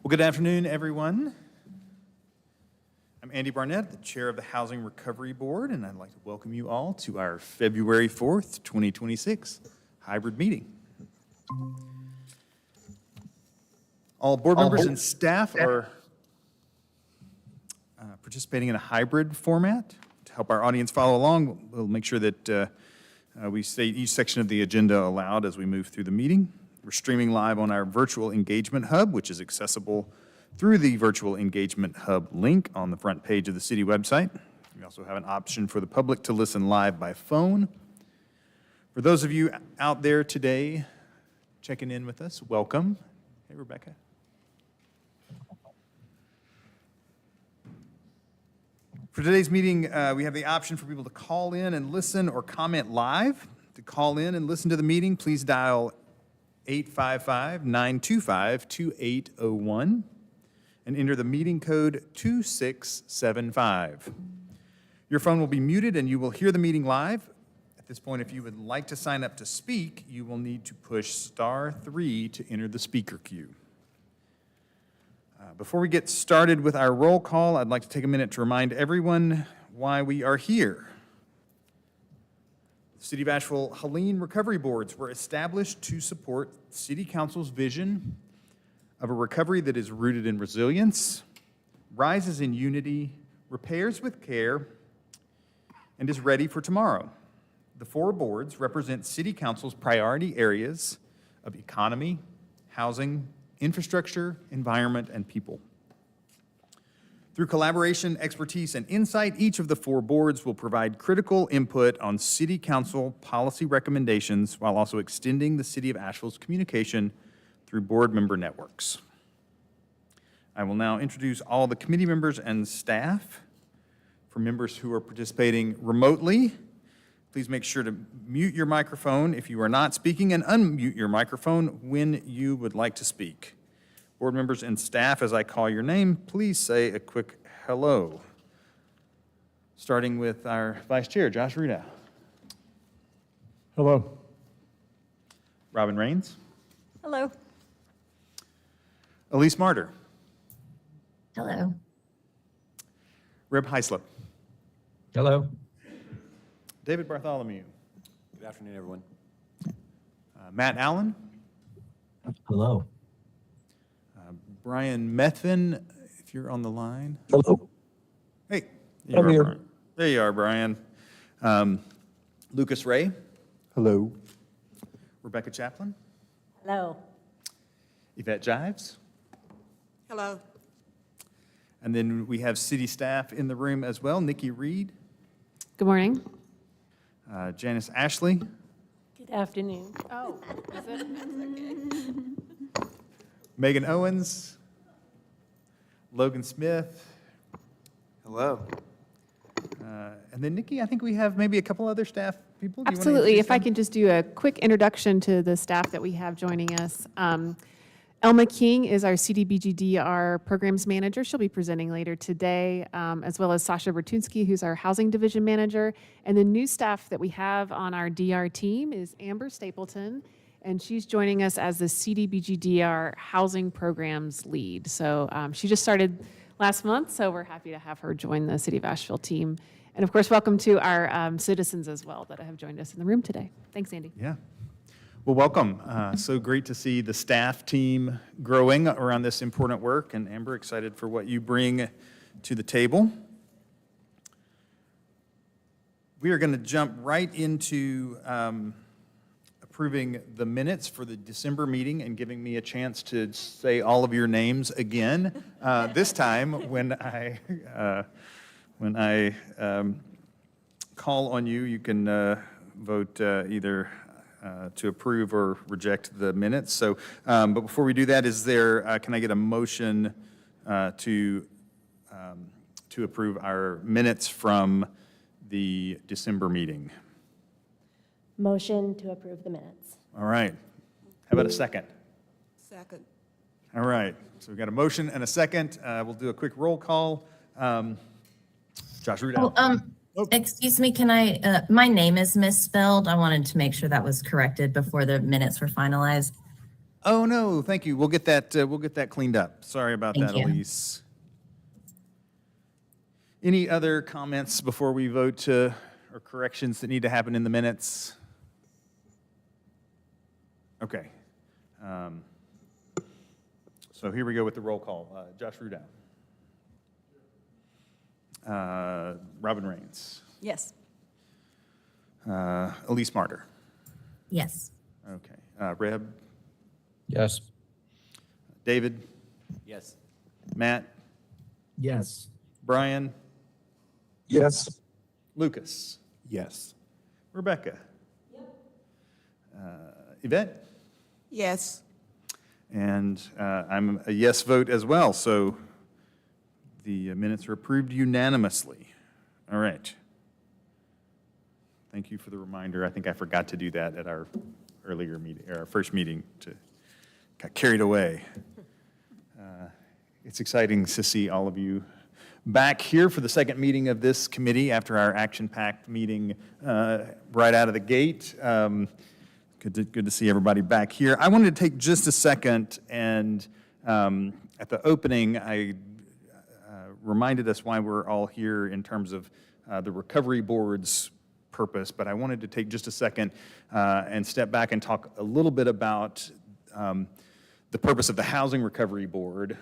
Well, good afternoon, everyone. I'm Andy Barnett, the chair of the Housing Recovery Board, and I'd like to welcome you all to our February 4th, 2026 hybrid meeting. All board members and staff are participating in a hybrid format. To help our audience follow along, we'll make sure that we state each section of the agenda aloud as we move through the meeting. We're streaming live on our virtual engagement hub, which is accessible through the virtual engagement hub link on the front page of the city website. We also have an option for the public to listen live by phone. For those of you out there today checking in with us, welcome. Hey, Rebecca. For today's meeting, we have the option for people to call in and listen or comment live. To call in and listen to the meeting, please dial 855-925-2801 and enter the meeting code 2675. Your phone will be muted and you will hear the meeting live. At this point, if you would like to sign up to speak, you will need to push *3 to enter the speaker queue. Before we get started with our roll call, I'd like to take a minute to remind everyone why we are here. The City of Asheville Helene Recovery Boards were established to support City Council's vision of a recovery that is rooted in resilience, rises in unity, repairs with care, and is ready for tomorrow. The four boards represent City Council's priority areas of economy, housing, infrastructure, environment, and people. Through collaboration, expertise, and insight, each of the four boards will provide critical input on City Council policy recommendations while also extending the City of Asheville's communication through board member networks. I will now introduce all the committee members and staff. For members who are participating remotely, please make sure to mute your microphone if you are not speaking and unmute your microphone when you would like to speak. Board members and staff, as I call your name, please say a quick hello. Starting with our Vice Chair, Josh Rudow. Hello. Robin Raines. Hello. Elise Martyr. Hello. Reb Heislip. Hello. David Bartholomew. Good afternoon, everyone. Matt Allen. Hello. Brian Methvin, if you're on the line. Hello. Hey. I'm here. Brian. There you are, Brian. Lucas Ray. Hello. Rebecca Chaplin. Hello. Yvette Jives. Hello. And then we have city staff in the room as well. Nikki Reed. Good morning. Janice Ashley. Good afternoon. Oh, is it? Megan Owens. Logan Smith. Hello. And then Nikki, I think we have maybe a couple other staff people. Do you wanna Absolutely. introduce If I them? can just do a quick introduction to the staff that we have joining us. Elma King is our CDBG-DR Programs Manager. She'll be presenting later today, as well as Sasha Bertunsky, who's our Housing Division Manager. And the new staff that we have on our DR team is Amber Stapleton, and she's joining us as the CDBG-DR Housing Programs Lead. So she just started last month, so we're happy to have her join the City of Asheville team. And of course, welcome to our citizens as well that have joined us in the room today. Thanks, Andy. Yeah. Well, welcome. So great to see the staff team growing around this important work. And Amber, excited for what you bring to the table. We are going to jump right into approving the minutes for the December meeting and giving me a chance to say all of your names again. This time when I call on you, you can vote either to approve or reject the minutes. So, but before we do that, is there, can I get a motion to approve our minutes from the December meeting? Motion to approve the minutes. All right. How about a second? Second. All right. So we've got a motion and a second. We'll do a quick roll call. Josh Rudow. Excuse me, can I, my name is misspelled. I wanted to make sure that was corrected before the minutes were finalized. Oh, no, thank you. We'll get that cleaned up. Sorry about Thank that, you. Elise. Any other comments before we vote or corrections that need to happen in the minutes? Okay. So here we go with the roll call. Josh Rudow. Robin Rains. Yes. Elise Martyr. Yes. Okay. Reb. Yes. David. Yes. Matt. Yes. Brian. Yes. Lucas. Yes. Rebecca. Yvette. Yes. And I'm a yes vote as well, so the minutes are approved unanimously. All right. Thank you for the reminder. I think I forgot to do that at our earlier meeting, or our first meeting, got carried away. It's exciting to see all of you back here for the second meeting of this committee after our action-packed meeting right out of the gate. Good to see everybody back here. I wanted to take just a second and at the opening, I reminded us why we're all here in terms of the recovery board's purpose, but I wanted to take just a second and step back and talk a little bit about the purpose of the Housing Recovery Board,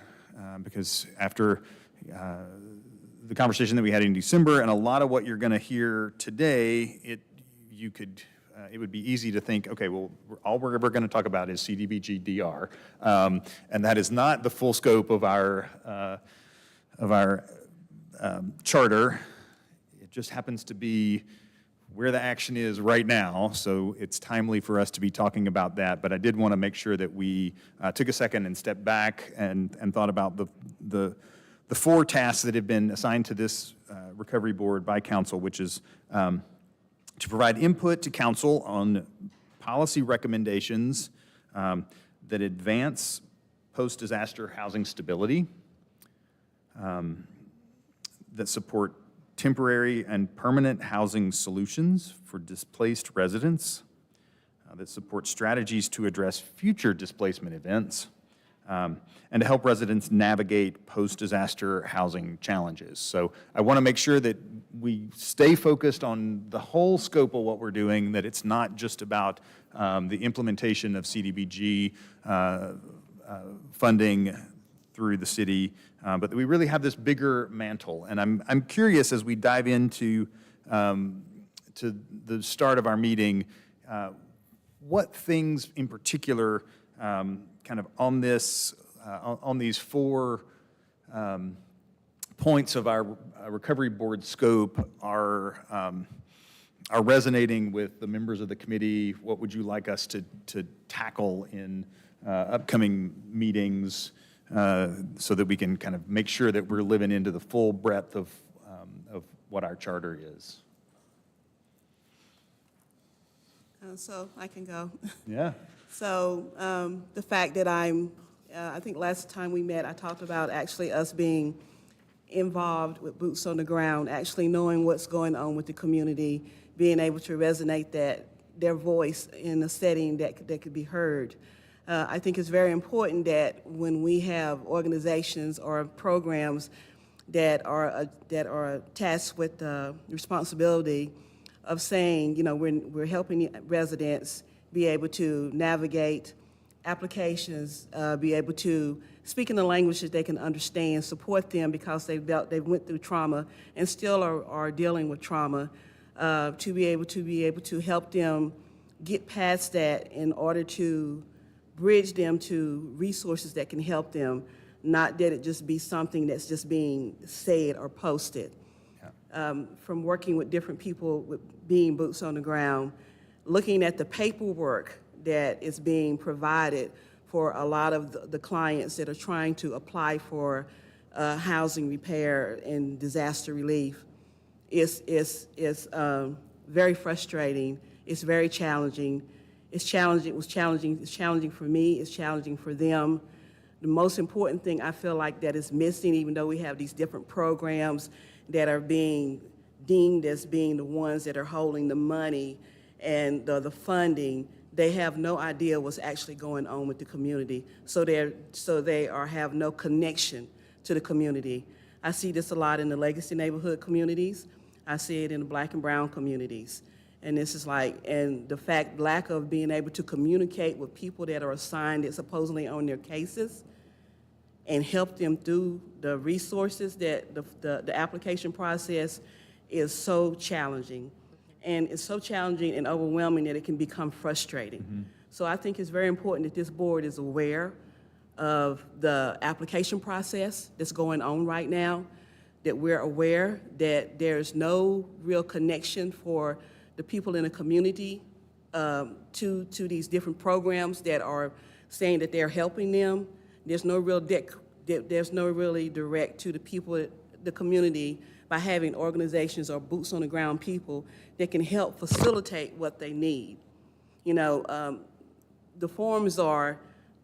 because after the conversation that we had in December and a lot of what you're going to hear today, it would be easy to think, okay, well, all we're ever going to talk about is CDBG-DR, and that is not the full scope of our charter. It just happens to be where the action is right now, so it's timely for us to be talking about that. But I did want to make sure that we took a second and stepped back and thought about the four tasks that have been assigned to this recovery board by council, which is to provide input to council on policy recommendations that advance post-disaster housing stability, that support temporary and permanent housing solutions for displaced residents, that support strategies to address future displacement events, and to help residents navigate post-disaster housing challenges. So I want to make sure that we stay focused on the whole scope of what we're doing, that it's not just about the implementation of CDBG funding through the city, but that we really have this bigger mantle. And I'm curious as we dive into to the start of our meeting, what things in particular kind of on this, on these four points of our recovery board scope are resonating with the members of the committee. What would you like us to tackle in upcoming meetings so that we can kind of make sure that we're living into the full breadth of what our charter is? So I can go. Yeah. So the fact that I think last time we met, I talked about actually us being involved with boots on the ground, actually knowing what's going on with the community, being able to resonate their voice in a setting that could be heard. I think it's very important that when we have organizations or programs that are tasked with the responsibility of saying, you know, we're helping residents be able to navigate applications, be able to speak in the language that they can understand, support them because they went through trauma and still are dealing with trauma, to be able to help them get past that in order to bridge them to resources that can help them, not that it just be something that's just being said or posted. Yeah. From working with different people, with being boots on the ground, looking at the paperwork that is being provided for a lot of the clients that are trying to apply for housing repair and disaster relief, is very frustrating. It's very challenging. It's challenging. It was challenging. It's challenging for me. It's challenging for them. The most important thing I feel like that is missing, even though we have these different programs that are being deemed as being the ones that are holding the money and the funding they have no idea what's actually going on with the community, so they have no connection to the community. I see this a lot in the legacy neighborhood communities. I see it in the black and brown communities. And this is and the lack of being able to communicate with people that are assigned that supposedly on their cases and help them through the resources that the application process is so challenging. And it's so challenging and overwhelming that it can become frustrating. So I think it's very important that this board is aware of the application process that's going on right now, that we're aware that there's no real connection for the people in the community to these different programs that are saying that they're helping them. There's no really direct to the people, the community, by having organizations or boots on the ground people that can help facilitate what they need. You know, the forms are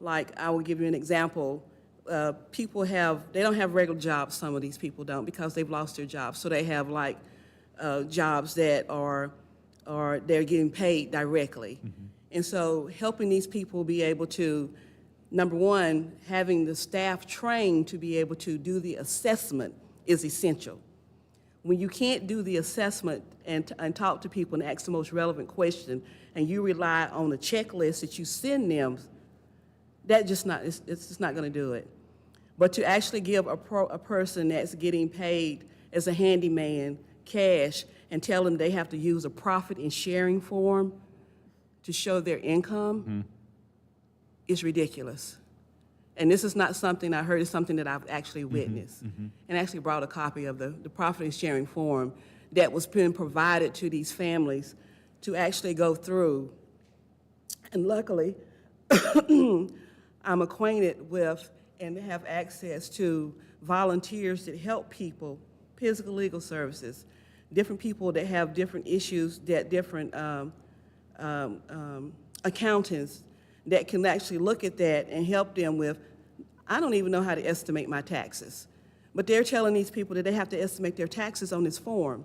I will give you an example. People they don't have regular jobs, some of these people don't, because they've lost their jobs. So they have jobs that they're getting paid directly. And so helping these people be able to, number one, having the staff trained to be able to do the assessment is essential. When you can't do the assessment and talk to people and ask the most relevant question, and you rely on the checklist that you send them, it's just not going to do it. But to actually give a person that's getting paid as a handyman cash and tell them they have to use a profit and sharing form to show their income is ridiculous. And this is not something I heard, it's something that I've actually witnessed. And actually brought a copy of the profit and sharing form that was being provided to these families to actually go through. And luckily, I'm acquainted with and have access to volunteers that help people, physical legal services, different people that have different issues, that different accountants that can actually look at that and help them with, I don't even know how to estimate my taxes. But they're telling these people that they have to estimate their taxes on this form.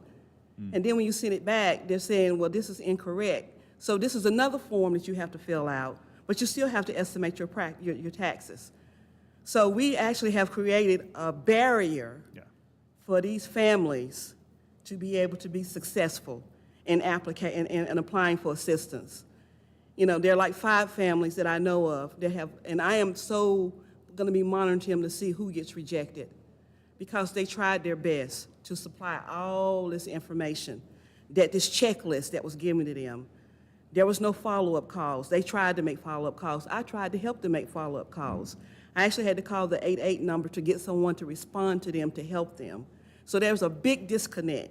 And then when you send it back, they're saying, well, this is incorrect. So this is another form that you have to fill out, but you still have to estimate your taxes. So we actually have created a barrier for these families to be able to be successful in applying for assistance. You know, there are 5 families that I know of that have, and I am so going to be monitoring them to see who gets rejected, because they tried their best to supply all this information, this checklist that was given to them. There was no follow-up calls. They tried to make follow-up calls. I tried to help them make follow-up calls. I actually had to call the 88 number to get someone to respond to them to help them. So there's a big disconnect,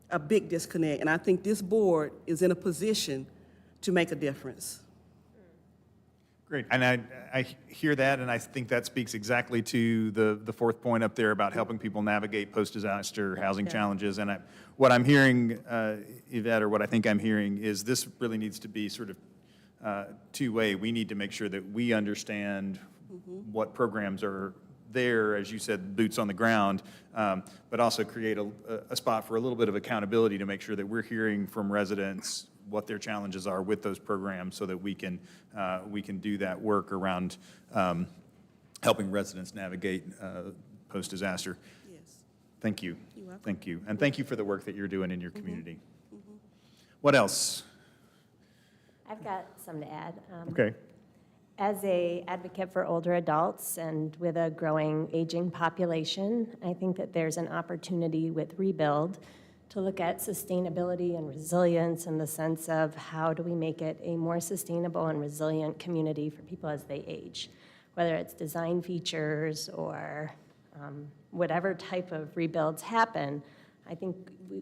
and I think this board is in a position to make a difference. Great, and I hear that, and I think that speaks exactly to the fourth point up there about helping people navigate post-disaster housing challenges. And what I'm hearing, Yvette, or what I think I'm hearing, is this really needs to be sort of two-way. We need to make sure that we understand what programs are there, as you said, boots on the ground, but also create a spot for a little bit of accountability to make sure that we're hearing from residents what their challenges are with those programs, so that we can do that work around helping residents navigate post-disaster. Yes. Thank you. You're welcome. Thank you. And thank you for the work that you're doing in your community. What else? I've got some to add. Okay. As an advocate for older adults and with a growing aging population, I think that there's an opportunity with Rebuild to look at sustainability and resilience in the sense of how do we make it a more sustainable and resilient community for people as they age, whether it's design features or whatever type of rebuilds happen. I think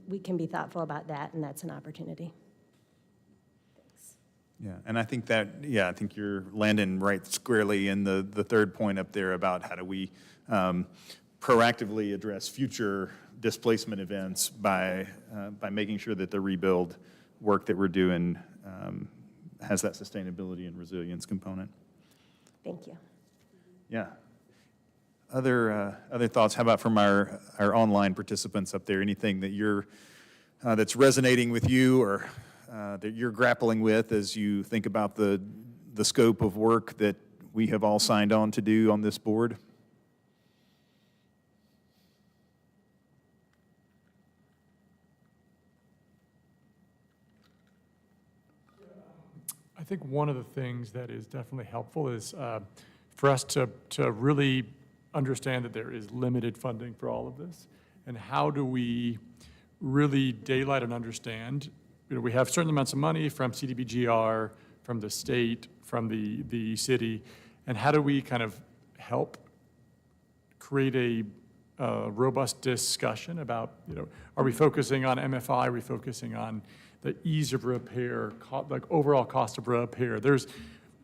we can be thoughtful about that, and that's an opportunity. Thanks. Yeah, and I think I think you're landing right squarely in the third point up there about how do we proactively address future displacement events by making sure that the rebuild work that we're doing has that sustainability and resilience component. Thank you. Yeah. Other thoughts? How about from our online participants up there? Anything that that's resonating with you or that you're grappling with as you think about the scope of work that we have all signed on to do on this board? I think one of the things that is definitely helpful is for us to really understand that there is limited funding for all of this. And how do we really daylight and understand, we have certain amounts of money from CDBG-DR, from the state, from the city, and how do we kind of help create a robust discussion about, are we focusing on MFI, are we focusing on the ease of repair, like overall cost of repair?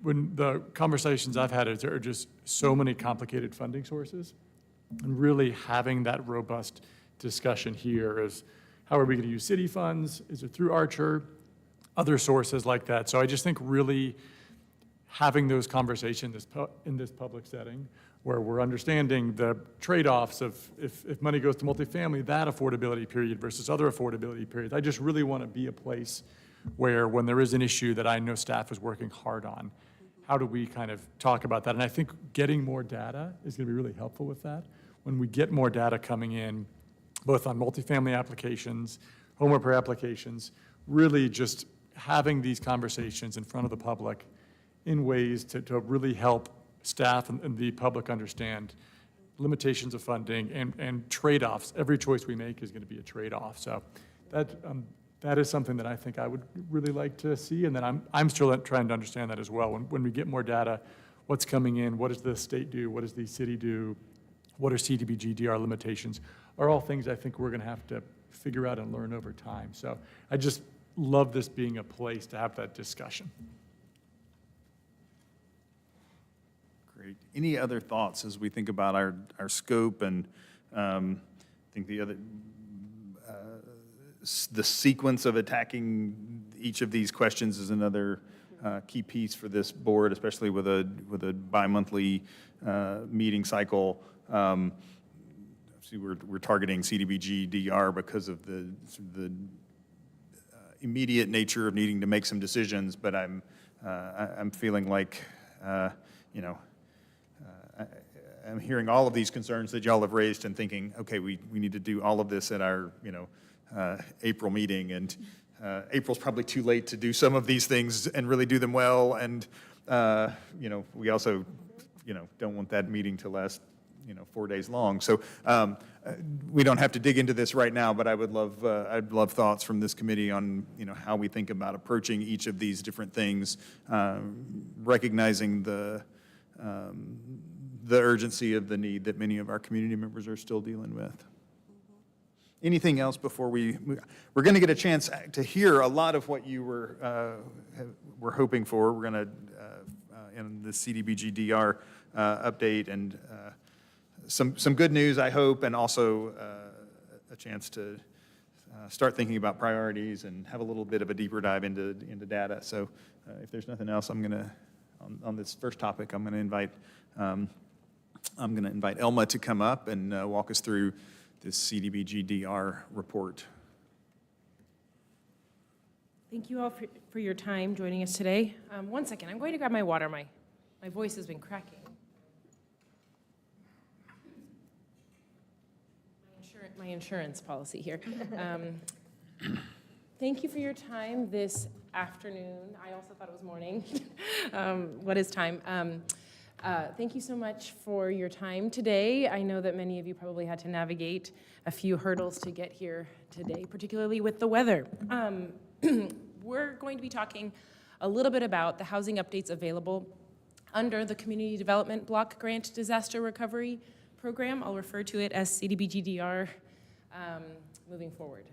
When the conversations I've had, there are just so many complicated funding sources, and really having that robust discussion here is, how are we going to use city funds? Is it through Archer? Other sources like that. So I just think really having those conversations in this public setting where we're understanding the trade-offs of if money goes to multifamily, that affordability period versus other affordability periods. I just really want to be a place where when there is an issue that I know staff is working hard on, how do we kind of talk about that? And I think getting more data is going to be really helpful with that. When we get more data coming in, both on multifamily applications, home repair applications, really just having these conversations in front of the public in ways to really help staff and the public understand limitations of funding and trade-offs. Every choice we make is going to be a trade-off. So that is something that I think I would really like to see, and then I'm still trying to understand that as well. When we get more data, what's coming in, what does the state do, what does the city do, what are CDBG-DR limitations, are all things I think we're going to have to figure out and learn over time. So I just love this being a place to have that discussion. Great. Any other thoughts as we think about our scope and I think the other the sequence of attacking each of these questions is another key piece for this board, especially with a bi-monthly meeting cycle. Obviously, we're targeting CDBG-DR because of the immediate nature of needing to make some decisions, but I'm feeling like, I'm hearing all of these concerns that y'all have raised and thinking, okay, we need to do all of this at our, April meeting, and April's probably too late to do some of these things and really do them well, and, we also, don't want that meeting to last 4 days long. So we don't have to dig into this right now, but I'd love thoughts from this committee on, how we think about approaching each of these different things, recognizing the urgency of the need that many of our community members are still dealing with. Anything else before we're going to get a chance to hear a lot of what you were hoping for. We're going to, in the CDBG-DR update, and some good news, I hope, and also a chance to start thinking about priorities and have a little bit of a deeper dive into data. So if there's nothing else, I'm going to, on this first topic, I'm going to invite Elma to come up and walk us through this CDBG-DR report. Thank you all for your time joining us today. 1 second, I'm going to grab my water. My voice has been cracking. My insurance policy here. Thank you for your time this afternoon. I also thought it was morning. What is time? Thank you so much for your time today. I know that many of you probably had to navigate a few hurdles to get here today, particularly with the weather. We're going to be talking a little bit about the housing updates available under the Community Development Block Grant Disaster Recovery Program. I'll refer to it as CDBG-DR moving forward.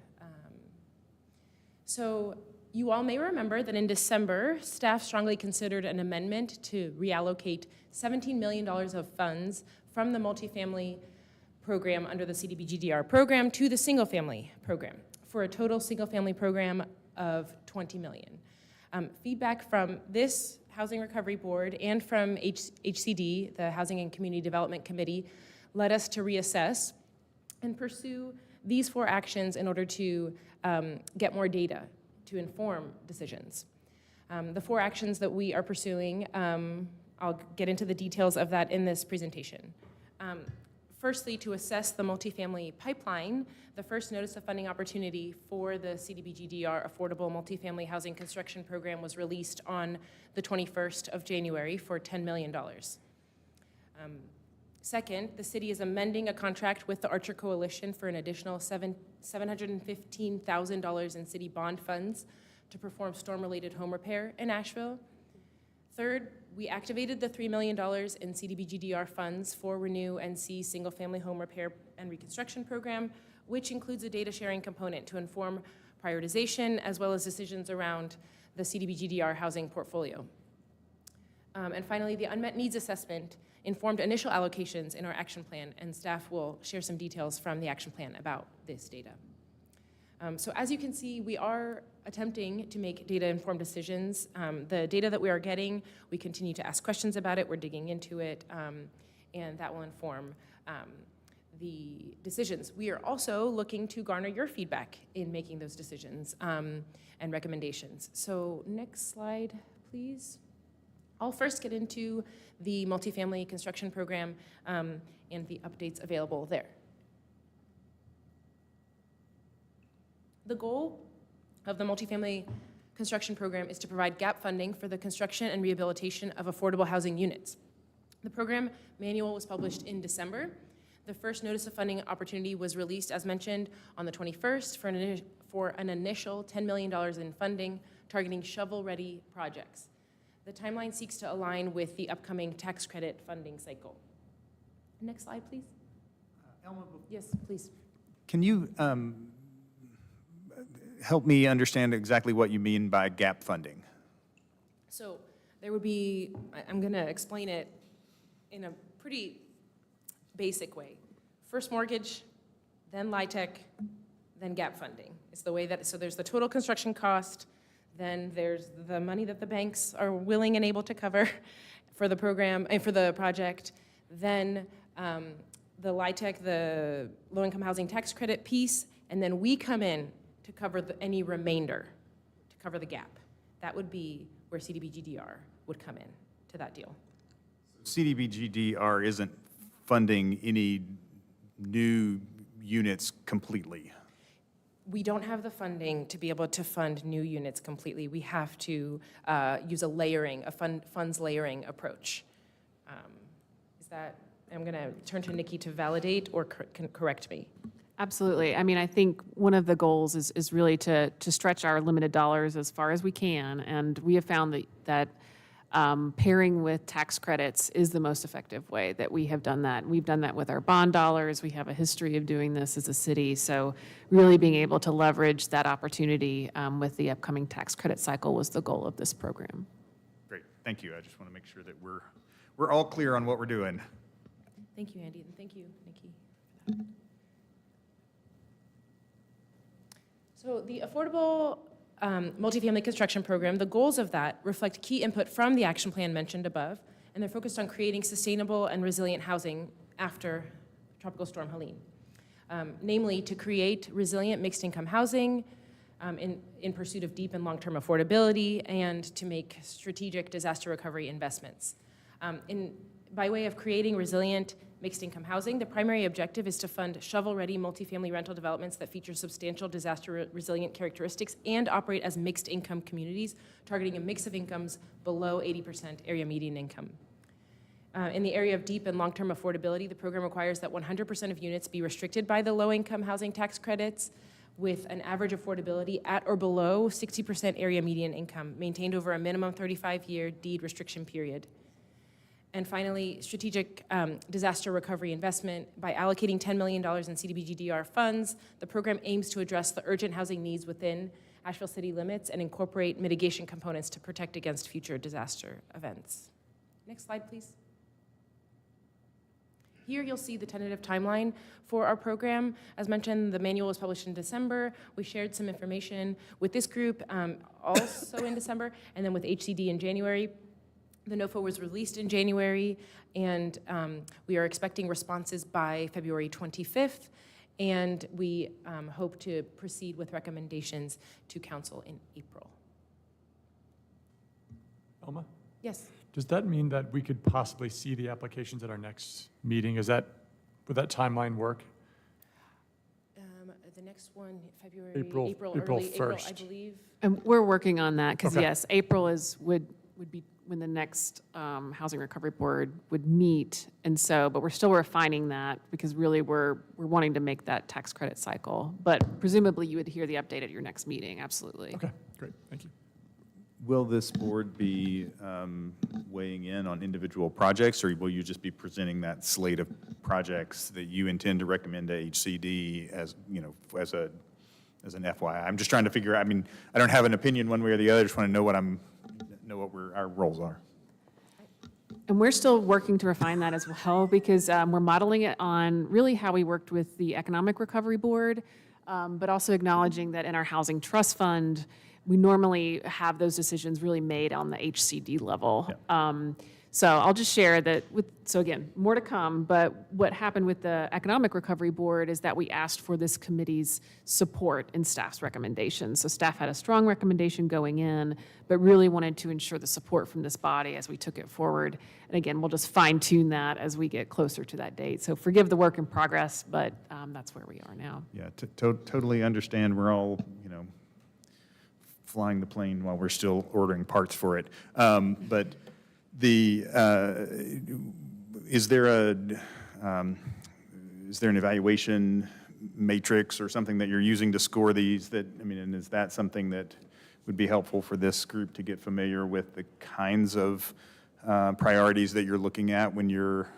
So you all may remember that in December, staff strongly considered an amendment to reallocate $17 million of funds from the multifamily program under the CDBG-DR program to the single-family program for a total single-family program of $20 million. Feedback from this Housing Recovery Board and from HCD, the Housing and Community Development Committee, led us to reassess and pursue these 4 actions in order to get more data to inform decisions. The 4 actions that we are pursuing, I'll get into the details of that in this presentation. Firstly, to assess the multifamily pipeline, the first notice of funding opportunity for the CDBG-DR Affordable Multifamily Housing Construction Program was released on the 21st of January for $10 million. Second, the city is amending a contract with the Archer Coalition for an additional $715,000 in city bond funds to perform storm-related home repair in Asheville. Third, we activated the $3 million in CDBG-DR funds for RenewNC single-family home repair and reconstruction program, which includes a data sharing component to inform prioritization as well as decisions around the CDBG-DR housing portfolio. And finally, the Unmet needs assessment informed initial allocations in our action plan, and staff will share some details from the action plan about this data. So as you can see, we are attempting to make data-informed decisions. The data that we are getting, we continue to ask questions about it, we're digging into it, and that will inform the decisions. We are also looking to garner your feedback in making those decisions and recommendations. So next slide, please. I'll first get into the multifamily construction program and the updates available there. The goal of the multifamily construction program is to provide gap funding for the construction and rehabilitation of affordable housing units. The program manual was published in December. The first notice of funding opportunity was released, as mentioned, on the 21st for an initial $10 million in funding targeting shovel-ready projects. The timeline seeks to align with the upcoming tax credit funding cycle. Next slide, please. Elma, Yes, please. can you help me understand exactly what you mean by gap funding? So there would be, I'm going to explain it in a pretty basic way. First mortgage, then LIHTC, then gap funding. It's the way that, so there's the total construction cost, then there's the money that the banks are willing and able to cover for the program and for the project, then the LIHTC, the low-income housing tax credit piece, and then we come in to cover any remainder, to cover the gap. That would be where CDBG-DR would come in to that deal. CDBG-DR isn't funding any new units completely. We don't have the funding to be able to fund new units completely. We have to use a layering, a funds layering approach. Is that, I'm going to turn to Nikki to validate or correct me. Absolutely. I mean, I think one of the goals is really to stretch our limited dollars as far as we can, and we have found that pairing with tax credits is the most effective way that we have done that. We've done that with our bond dollars. We have a history of doing this as a city, so really being able to leverage that opportunity with the upcoming tax credit cycle was the goal of this program. Great, thank you. I just want to make sure that we're all clear on what we're doing. Thank you, Andy, and thank you, Nikki. So the affordable multifamily construction program, the goals of that reflect key input from the action plan mentioned above, and they're focused on creating sustainable and resilient housing after Tropical Storm Helene. Namely, to create resilient mixed-income housing in pursuit of deep and long-term affordability, and to make strategic disaster recovery investments. By way of creating resilient mixed-income housing, the primary objective is to fund shovel-ready multifamily rental developments that feature substantial disaster-resilient characteristics and operate as mixed-income communities, targeting a mix of incomes below 80% area median income. In the area of deep and long-term affordability, the program requires that 100% of units be restricted by the low-income housing tax credits, with an average affordability at or below 60% area median income, maintained over a minimum 35-year deed restriction period. And finally, strategic disaster recovery investment. By allocating $10 million in CDBG-DR funds, the program aims to address the urgent housing needs within Asheville city limits and incorporate mitigation components to protect against future disaster events. Next slide, please. Here you'll see the tentative timeline for our program. As mentioned, the manual was published in December. We shared some information with this group also in December, and then with HCD in January. The NOFO was released in January, and we are expecting responses by February 25th. And we hope to proceed with recommendations to council in April. Elma, Yes. does that mean that we could possibly see the applications at our next meeting? Would that timeline work? The next one, February, April early April, I 1st. believe. And we're working on that, because Okay. yes, April would be when the next Housing Recovery Board would meet. And so, but we're still refining that, because really we're wanting to make that tax credit cycle. But presumably you would hear the update at your next meeting, absolutely. Okay, great, thank you. Will this board be weighing in on individual projects, or will you just be presenting that slate of projects that you intend to recommend to HCD as, as an FYI? I'm just trying to figure out, I mean, I don't have an opinion one way or the other, just want to know what our roles are. And we're still working to refine that as well, because we're modeling it on really how we worked with the Economic Recovery Board, but also acknowledging that in our Housing Trust Fund, we normally have those decisions really made on the HCD level. So I'll just share that so again, more to come, but what happened with the Economic Recovery Board is that we asked for this committee's support in staff's recommendations. So staff had a strong recommendation going in, but really wanted to ensure the support from this body as we took it forward. And again, we'll just fine tune that as we get closer to that date. So forgive the work in progress, but that's where we are now. Yeah, totally understand. We're all, flying the plane while we're still ordering parts for it. But is there an evaluation matrix or something that you're using to score these? And is that something that would be helpful for this group to get familiar with the kinds of priorities that you're looking at when you're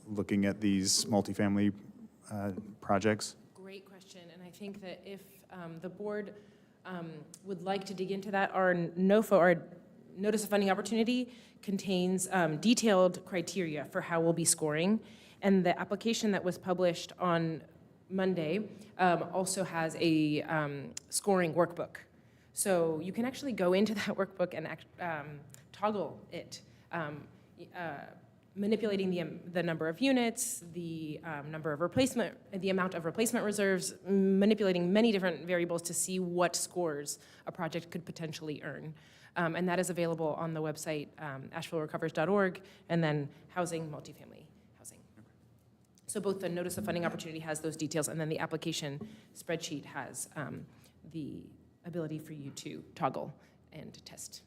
looking at these multifamily projects? Great question, and I think that if the board would like to dig into that, our NOFO, our Notice of Funding Opportunity, contains detailed criteria for how we'll be scoring, and the application that was published on Monday also has a scoring workbook. So you can actually go into that workbook and toggle it, manipulating the number of units, the number of the amount of replacement reserves, manipulating many different variables to see what scores a project could potentially earn. And that is available on the website, ashevillerecovers.org, and then housing, multifamily housing. So both the Notice of Funding Opportunity has those details, and then the application spreadsheet has the ability for you to toggle and test.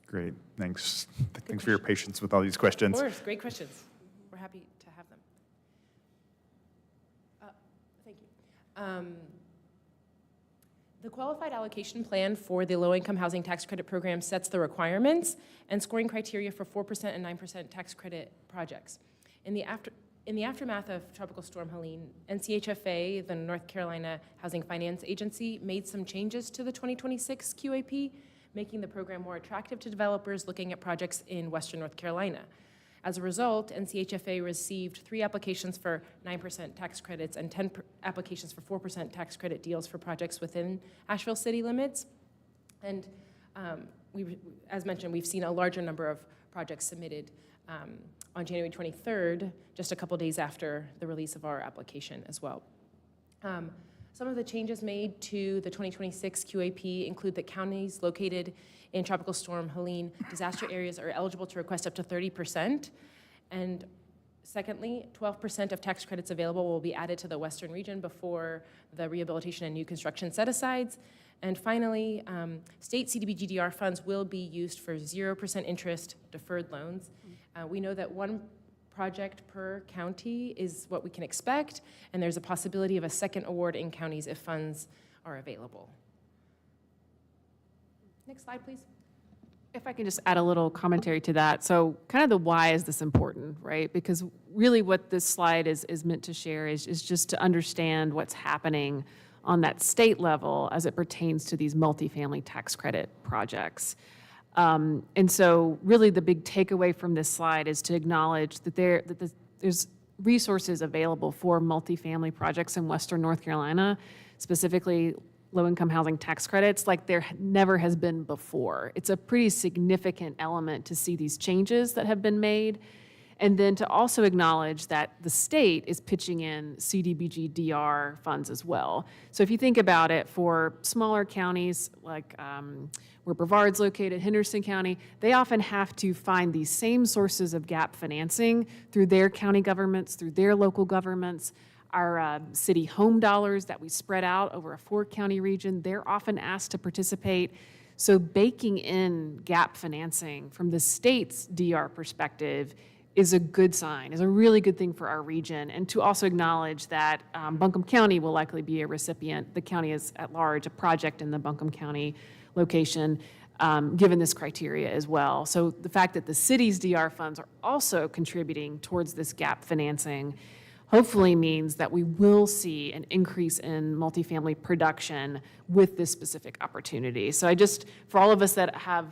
Great, thanks. Thanks for your patience with all these questions. Of course, great questions. We're happy to have them. Thank you. The Qualified Allocation Plan for the Low-Income Housing Tax Credit Program sets the requirements and scoring criteria for 4% and 9% tax credit projects. In the aftermath of Tropical Storm Helene, NCHFA, the North Carolina Housing Finance Agency, made some changes to the 2026 QAP, making the program more attractive to developers looking at projects in Western North Carolina. As a result, NCHFA received 3 applications for 9% tax credits and 10 applications for 4% tax credit deals for projects within Asheville city limits. And as mentioned, we've seen a larger number of projects submitted on January 23rd, just a couple days after the release of our application as well. Some of the changes made to the 2026 QAP include that counties located in Tropical Storm Helene disaster areas are eligible to request up to 30%. And secondly, 12% of tax credits available will be added to the Western region before the rehabilitation and new construction set-asides. And finally, state CDBG-DR funds will be used for 0% interest deferred loans. We know that one project per county is what we can expect, and there's a possibility of a second award in counties if funds are available. Next slide, please. If I can just add a little commentary to that. So kind of the why is this important, right? Because really what this slide is meant to share is just to understand what's happening on that state level as it pertains to these multifamily tax credit projects. And so really the big takeaway from this slide is to acknowledge that there's resources available for multifamily projects in Western North Carolina, specifically low-income housing tax credits, like there never has been before. It's a pretty significant element to see these changes that have been made. And then to also acknowledge that the state is pitching in CDBG-DR funds as well. So if you think about it, for smaller counties like where Brevard's located, Henderson County, they often have to find these same sources of gap financing through their county governments, through their local governments. Our city home dollars that we spread out over a 4-county region, they're often asked to participate. So baking in gap financing from the state's DR perspective is a good sign, is a really good thing for our region. And to also acknowledge that Buncombe County will likely be a recipient, the county is at large, a project in the Buncombe County location, given this criteria as well. So the fact that the city's DR funds are also contributing towards this gap financing hopefully means that we will see an increase in multifamily production with this specific opportunity. So I just, for all of us that have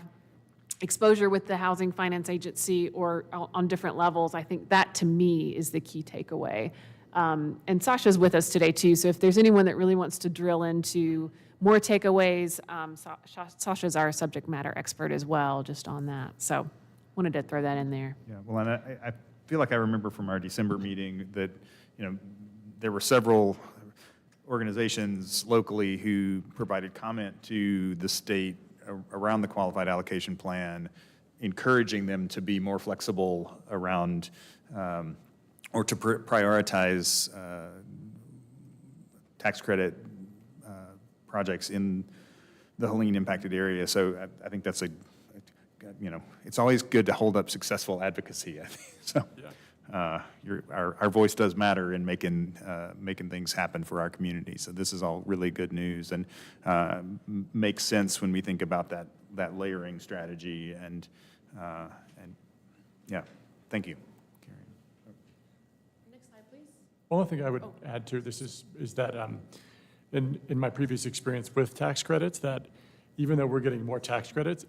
exposure with the Housing Finance Agency or on different levels, I think that to me is the key takeaway. And Sasha's with us today too, so if there's anyone that really wants to drill into more takeaways, Sasha's our subject matter expert as well, just on that. So wanted to throw that in there. Yeah, well, and I feel like I remember from our December meeting that, there were several organizations locally who provided comment to the state around the qualified allocation plan, encouraging them to be more flexible around or to prioritize tax credit projects in the Helene impacted area. So I think that's it's always good to hold up successful advocacy, I think. So our voice does matter in making things happen for our community. So this is all really good news and makes sense when we think about that layering strategy and yeah, thank you. Next slide, please. One thing I would add to this is that in my previous experience with tax credits, that even though we're getting more tax credits,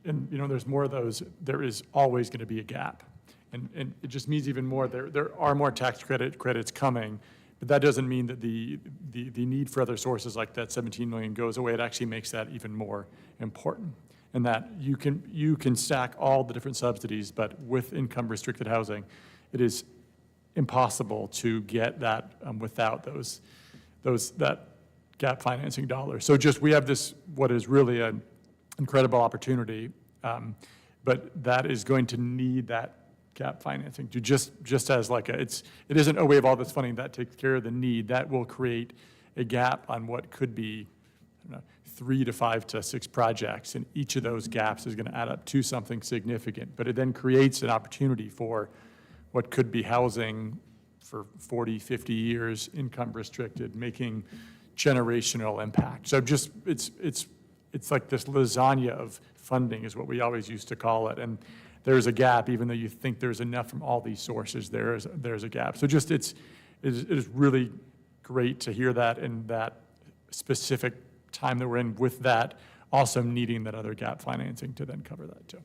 and there's more of those, there is always going to be a gap. And it just means even more, there are more tax credits coming, but that doesn't mean that the need for other sources like that 17 million goes away. It actually makes that even more important. And that you can stack all the different subsidies, but with income restricted housing, it is impossible to get that without that gap financing dollars. So we have this, what is really an incredible opportunity, but that is going to need that gap financing to just as like it isn't, we have all this funding that takes care of the need. That will create a gap on what could be 3 to 5 to 6 projects, and each of those gaps is going to add up to something significant. But it then creates an opportunity for what could be housing for 40, 50 years, income restricted, making generational impact. So it's like this lasagna of funding is what we always used to call it. And there's a gap, even though you think there's enough from all these sources, there's a gap. So it is really great to hear that in that specific time that we're in, with that also needing that other gap financing to then cover that too.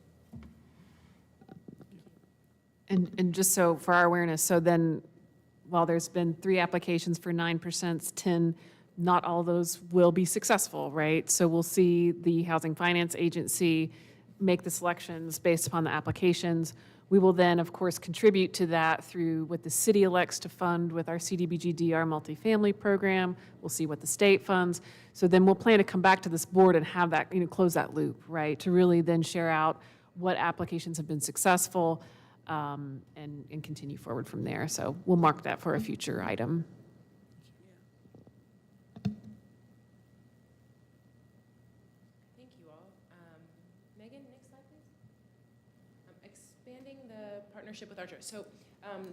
And just so for our awareness, so then while there's been 3 applications for 9%, 10, not all those will be successful, right? So we'll see the Housing Finance Agency make the selections based upon the applications. We will then, of course, contribute to that through what the city elects to fund with our CDBG-DR Multi-Family program. We'll see what the state funds. So then we'll plan to come back to this board and have that, close that loop, right? To really then share out what applications have been successful and continue forward from there. So we'll mark that for a future item. Thank you all. Megan, next slide, please. Expanding the partnership with Archer. So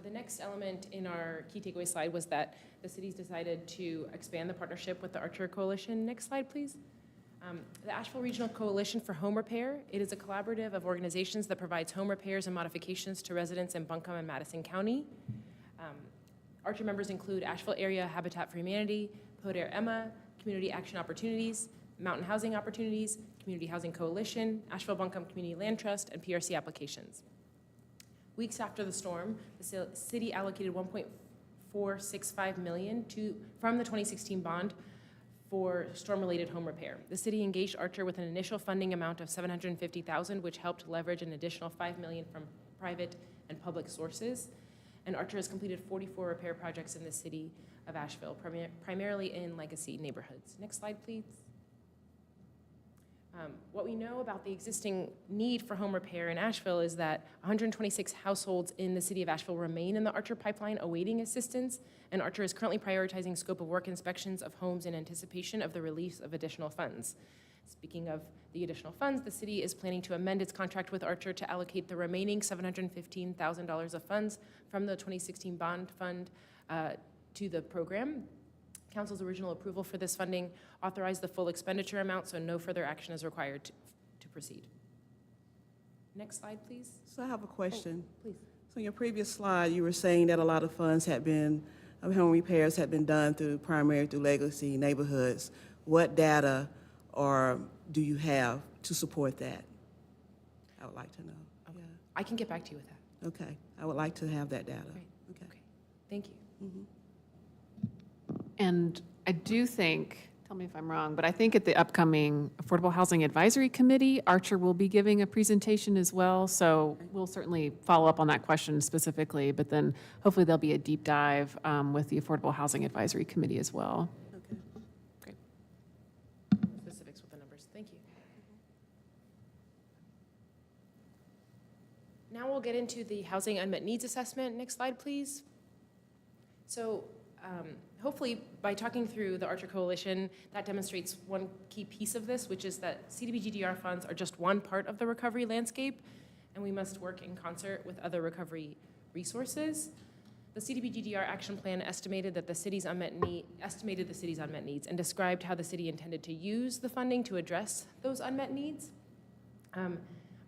the next element in our key takeaway slide was that the city's decided to expand the partnership with the Archer Coalition. Next slide, please. The Asheville Regional Coalition for Home Repair. It is a collaborative of organizations that provides home repairs and modifications to residents in Buncombe and Madison County. Archer members include Asheville Area Habitat for Humanity, Poder Emma, Community Action Opportunities, Mountain Housing Opportunities, Community Housing Coalition, Asheville Buncombe Community Land Trust, and PRC Applications. Weeks after the storm, the city allocated $1.465 million from the 2016 bond for storm-related home repair. The city engaged Archer with an initial funding amount of $750,000, which helped leverage an additional $5 million from private and public sources. And Archer has completed 44 repair projects in the city of Asheville, primarily in legacy neighborhoods. Next slide, please. What we know about the existing need for home repair in Asheville is that 126 households in the city of Asheville remain in the Archer pipeline awaiting assistance, and Archer is currently prioritizing scope of work inspections of homes in anticipation of the release of additional funds. Speaking of the additional funds, the city is planning to amend its contract with Archer to allocate the remaining $715,000 of funds from the 2016 bond fund to the program. Council's original approval for this funding authorized the full expenditure amount, so no further action is required to proceed. Next slide, please. So I have a question. Please. So in your previous slide, you were saying that a lot of funds had been, home repairs had been done through legacy neighborhoods. What data do you have to support that? I would like to know. Okay. I can get back to you with that. Okay, I would like to have that data. Great. Okay. Okay. Thank you. And I do think, tell me if I'm wrong, but I think at the upcoming Affordable Housing Advisory Committee, Archer will be giving a presentation as well. So we'll certainly follow up on that question specifically, but then hopefully there'll be a deep dive with the Affordable Housing Advisory Committee as well. Okay. Great. Specifics with the numbers. Thank you. Now we'll get into the housing unmet needs assessment. Next slide, please. So hopefully by talking through the Archer Coalition, that demonstrates one key piece of this, which is that CDBG-DR funds are just one part of the recovery landscape, and we must work in concert with other recovery resources. The CDBG-DR action plan estimated the city's unmet needs and described how the city intended to use the funding to address those unmet needs. I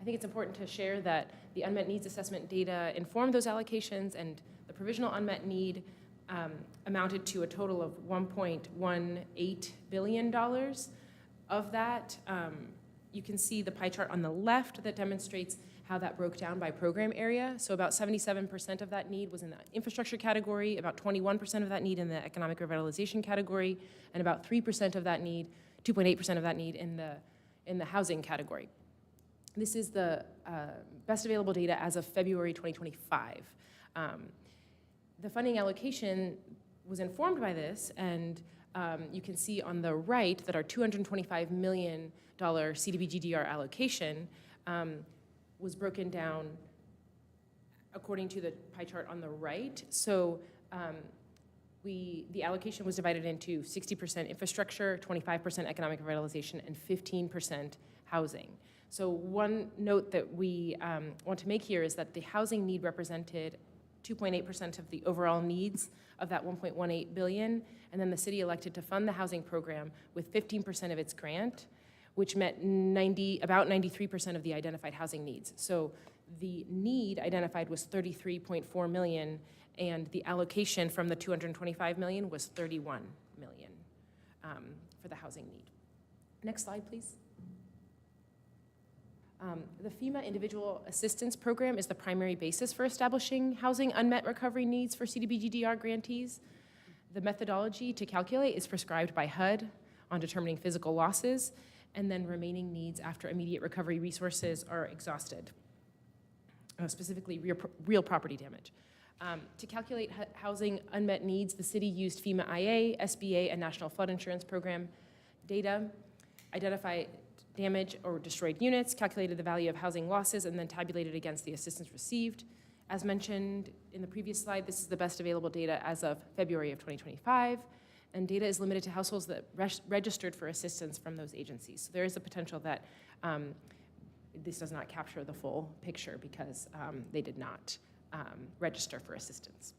think it's important to share that the unmet needs assessment data informed those allocations, and the provisional unmet need amounted to a total of $1.18 billion. Of that, you can see the pie chart on the left that demonstrates how that broke down by program area. So about 77% of that need was in the infrastructure category, about 21% of that need in the economic revitalization category, and about 3% of that need, 2.8% of that need in the housing category. This is the best available data as of February 2025. The funding allocation was informed by this, and you can see on the right that our $225 million CDBG-DR allocation was broken down according to the pie chart on the right. So the allocation was divided into 60% infrastructure, 25% economic revitalization, and 15% housing. So one note that we want to make here is that the housing need represented 2.8% of the overall needs of that $1.18 billion, and then the city elected to fund the housing program with 15% of its grant, which met about 93% of the identified housing needs. So the need identified was $33.4 million, and the allocation from the $225 million was $31 million for the housing need. Next slide, please. The FEMA Individual Assistance Program is the primary basis for establishing housing unmet recovery needs for CDBG-DR grantees. The methodology to calculate is prescribed by HUD on determining physical losses, and then remaining needs after immediate recovery resources are exhausted, specifically real property damage. To calculate housing unmet needs, the city used FEMA IA, SBA, and National Flood Insurance Program data, identify damage or destroyed units, calculated the value of housing losses, and then tabulated against the assistance received. As mentioned in the previous slide, this is the best available data as of February of 2025, and data is limited to households that registered for assistance from those agencies. So there is a potential that this does not capture the full picture because they did not register for assistance.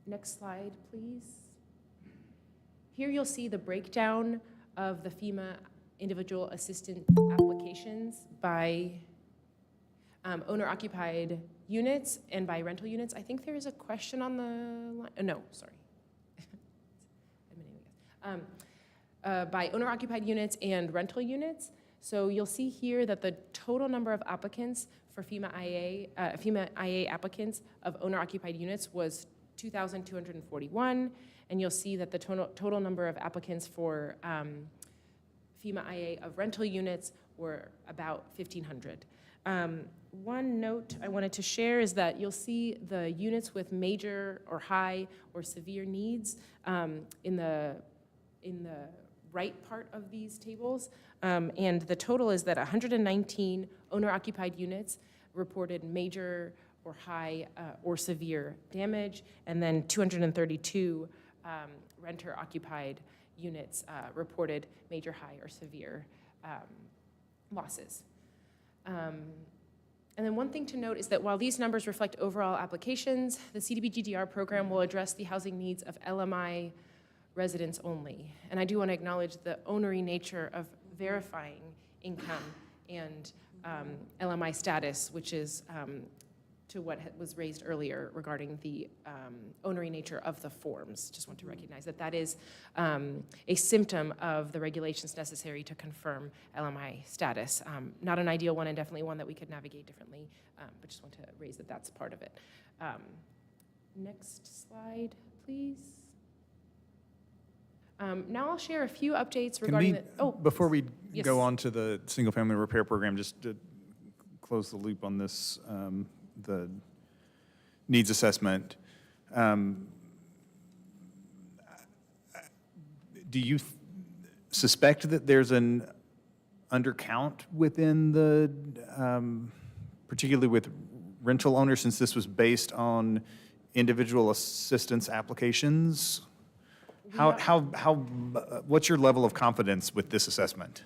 Next slide, please. Here you'll see the breakdown of the FEMA individual assistance applications by owner-occupied units and by rental units. I think there is a question on the line. No, sorry. By owner-occupied units and rental units. So you'll see here that the total number of applicants for FEMA IA applicants of owner-occupied units was 2,241, and you'll see that the total number of applicants for FEMA IA of rental units were about 1,500. One note I wanted to share is that you'll see the units with major or high or severe needs in the right part of these tables. And the total is that 119 owner-occupied units reported major or high or severe damage, and then 232 renter-occupied units reported major, high, or severe losses. And then one thing to note is that while these numbers reflect overall applications, the CDBG-DR program will address the housing needs of LMI residents only. And I do want to acknowledge the onery nature of verifying income and LMI status, which is to what was raised earlier regarding the onery nature of the forms. Just want to recognize that that is a symptom of the regulations necessary to confirm LMI status. Not an ideal one, and definitely one that we could navigate differently, but just want to raise that that's part of it. Next slide, please. Now I'll share a few updates regarding Before we yes. go on to the single-family repair program, just to close the loop on this, the needs assessment. Do you suspect that there's an undercount within the, particularly with rental owners, since this was based on individual assistance applications? What's your level of confidence with this assessment?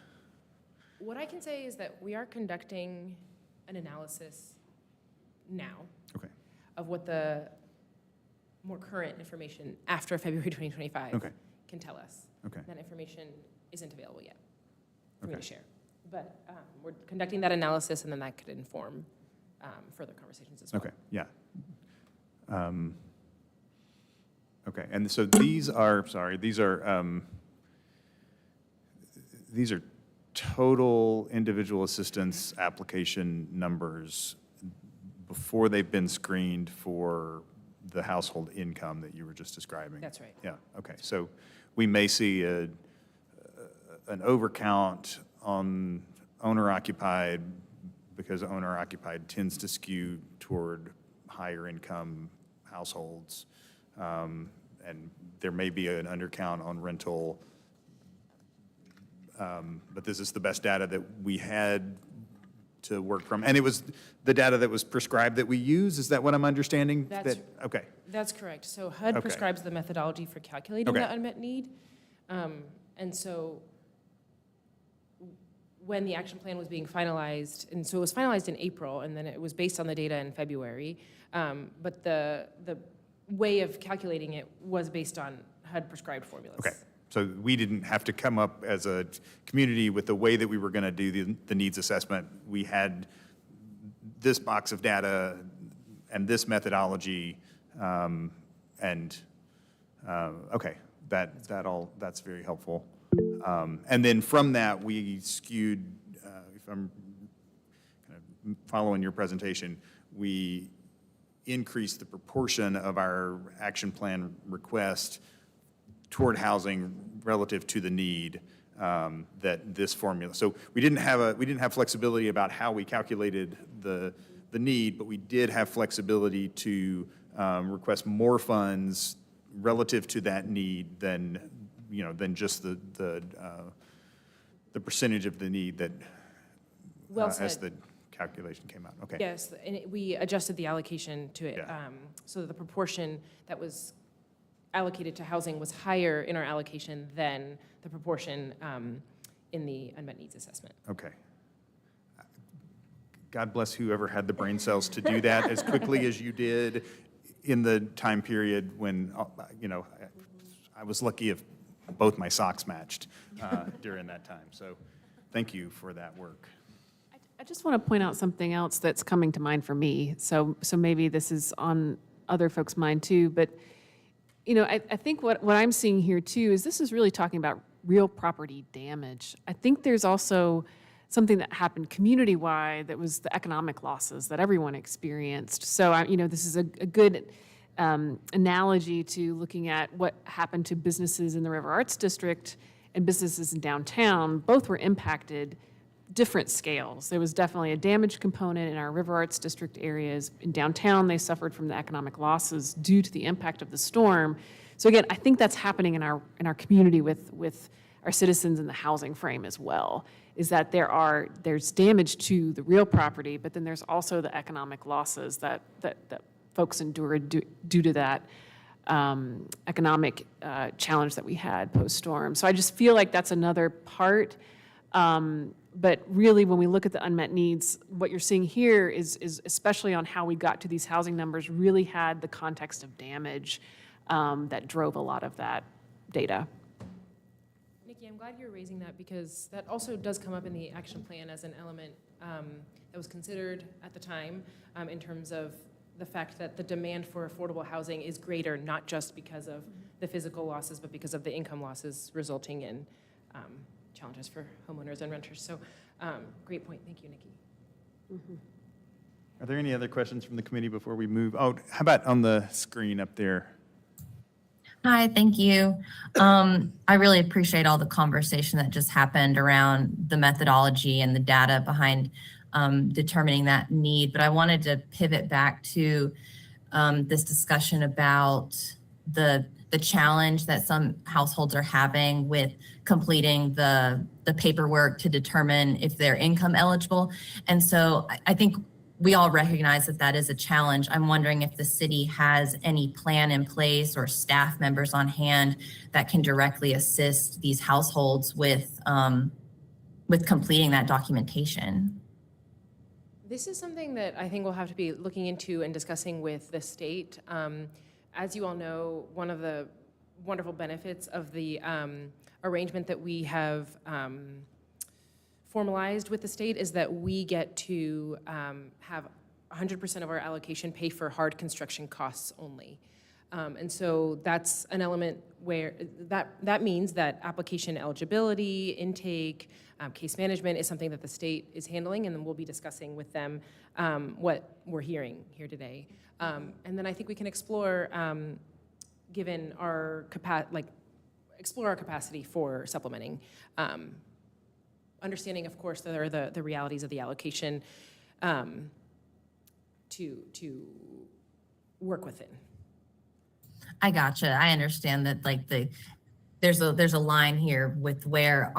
What I can say is that we are conducting an analysis now of what the more current information after February 2025 can tell us. That information isn't available yet for me to share. But we're conducting that analysis, and then that could inform further conversations as well. And so these are total individual assistance application numbers before they've been screened for the household income that you were just describing. That's right. Yeah, okay. So we may see an overcount on owner-occupied because owner-occupied tends to skew toward higher income households. And there may be an undercount on rental, but this is the best data that we had to work from. And it was the data that was prescribed that we use, is that what I'm understanding? Okay. That's correct. So HUD prescribes the methodology for calculating the unmet need. And so when the action plan was being finalized, and so it was finalized in April, and then it was based on the data in February, but the way of calculating it was based on HUD-prescribed formulas. Okay, so we didn't have to come up as a community with the way that we were going to do the needs assessment. We had this box of data and this methodology, that's very helpful. And then from that, we skewed, if I'm kind of following your presentation, we increase the proportion of our action plan request toward housing relative to the need that this formula. So we didn't have flexibility about how we calculated the need, but we did have flexibility to request more funds relative to that need than just the percentage of the need that as the calculation came out. Okay. Yes, and we adjusted the allocation to it so that the proportion that was allocated to housing was higher in our allocation than the proportion in the unmet needs assessment. Okay. God bless whoever had the brain cells to do that as quickly as you did in the time period when, I was lucky if both my socks matched during that time. So thank you for that work. I just want to point out something else that's coming to mind for me. So maybe this is on other folks' mind too, but I think what I'm seeing here too is this is really talking about real property damage. I think there's also something that happened community-wide that was the economic losses that everyone experienced. So this is a good analogy to looking at what happened to businesses in the River Arts District and businesses in downtown. Both were impacted different scales. There was definitely a damage component in our River Arts District areas. In downtown, they suffered from the economic losses due to the impact of the storm. So again, I think that's happening in our community with our citizens in the housing frame as well, is that there's damage to the real property, but then there's also the economic losses that folks endured due to that economic challenge that we had post-storm. So I just feel like that's another part. But really, when we look at the unmet needs, what you're seeing here is especially on how we got to these housing numbers, really had the context of damage that drove a lot of that data. Nikki, I'm glad you're raising that because that also does come up in the action plan as an element that was considered at the time in terms of the fact that the demand for affordable housing is greater, not just because of the physical losses, but because of the income losses resulting in challenges for homeowners and renters. So great point. Thank you, Nikki. Are there any other questions from the committee before we move? Oh, how about on the screen up there? Hi, thank you. I really appreciate all the conversation that just happened around the methodology and the data behind determining that need. But I wanted to pivot back to this discussion about the challenge that some households are having with completing the paperwork to determine if they're income eligible. And so I think we all recognize that that is a challenge. I'm wondering if the city has any plan in place or staff members on hand that can directly assist these households with completing that documentation. This is something that I think we'll have to be looking into and discussing with the state. As you all know, one of the wonderful benefits of the arrangement that we have formalized with the state is that we get to have 100% of our allocation pay for hard construction costs only. And so that's an element where that means that application eligibility, intake, case management is something that the state is handling, and then we'll be discussing with them what we're hearing here today. And then I think we can explore, given our explore our capacity for supplementing. Understanding, of course, that there are the realities of the allocation to work within. I gotcha. I understand that there's a line here with where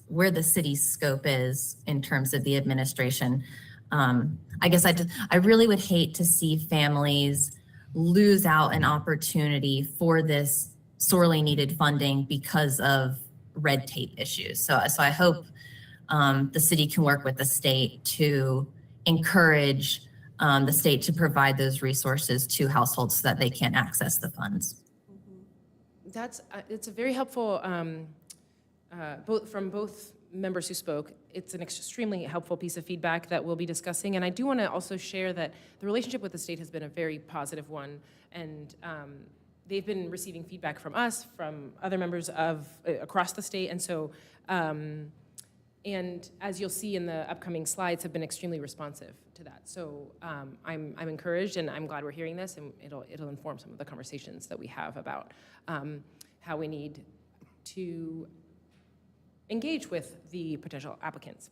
the city's scope is in terms of the administration. I guess I really would hate to see families lose out an opportunity for this sorely needed funding because of red tape issues. So I hope the city can work with the state to encourage the state to provide those resources to households so that they can access the funds. It's a very helpful, from both members who spoke. It's an extremely helpful piece of feedback that we'll be discussing. And I do want to also share that the relationship with the state has been a very positive one. And they've been receiving feedback from us, from other members of across the state. And so, and as you'll see in the upcoming slides, have been extremely responsive to that. So I'm encouraged, and I'm glad we're hearing this, and it'll inform some of the conversations that we have about how we need to engage with the potential applicants.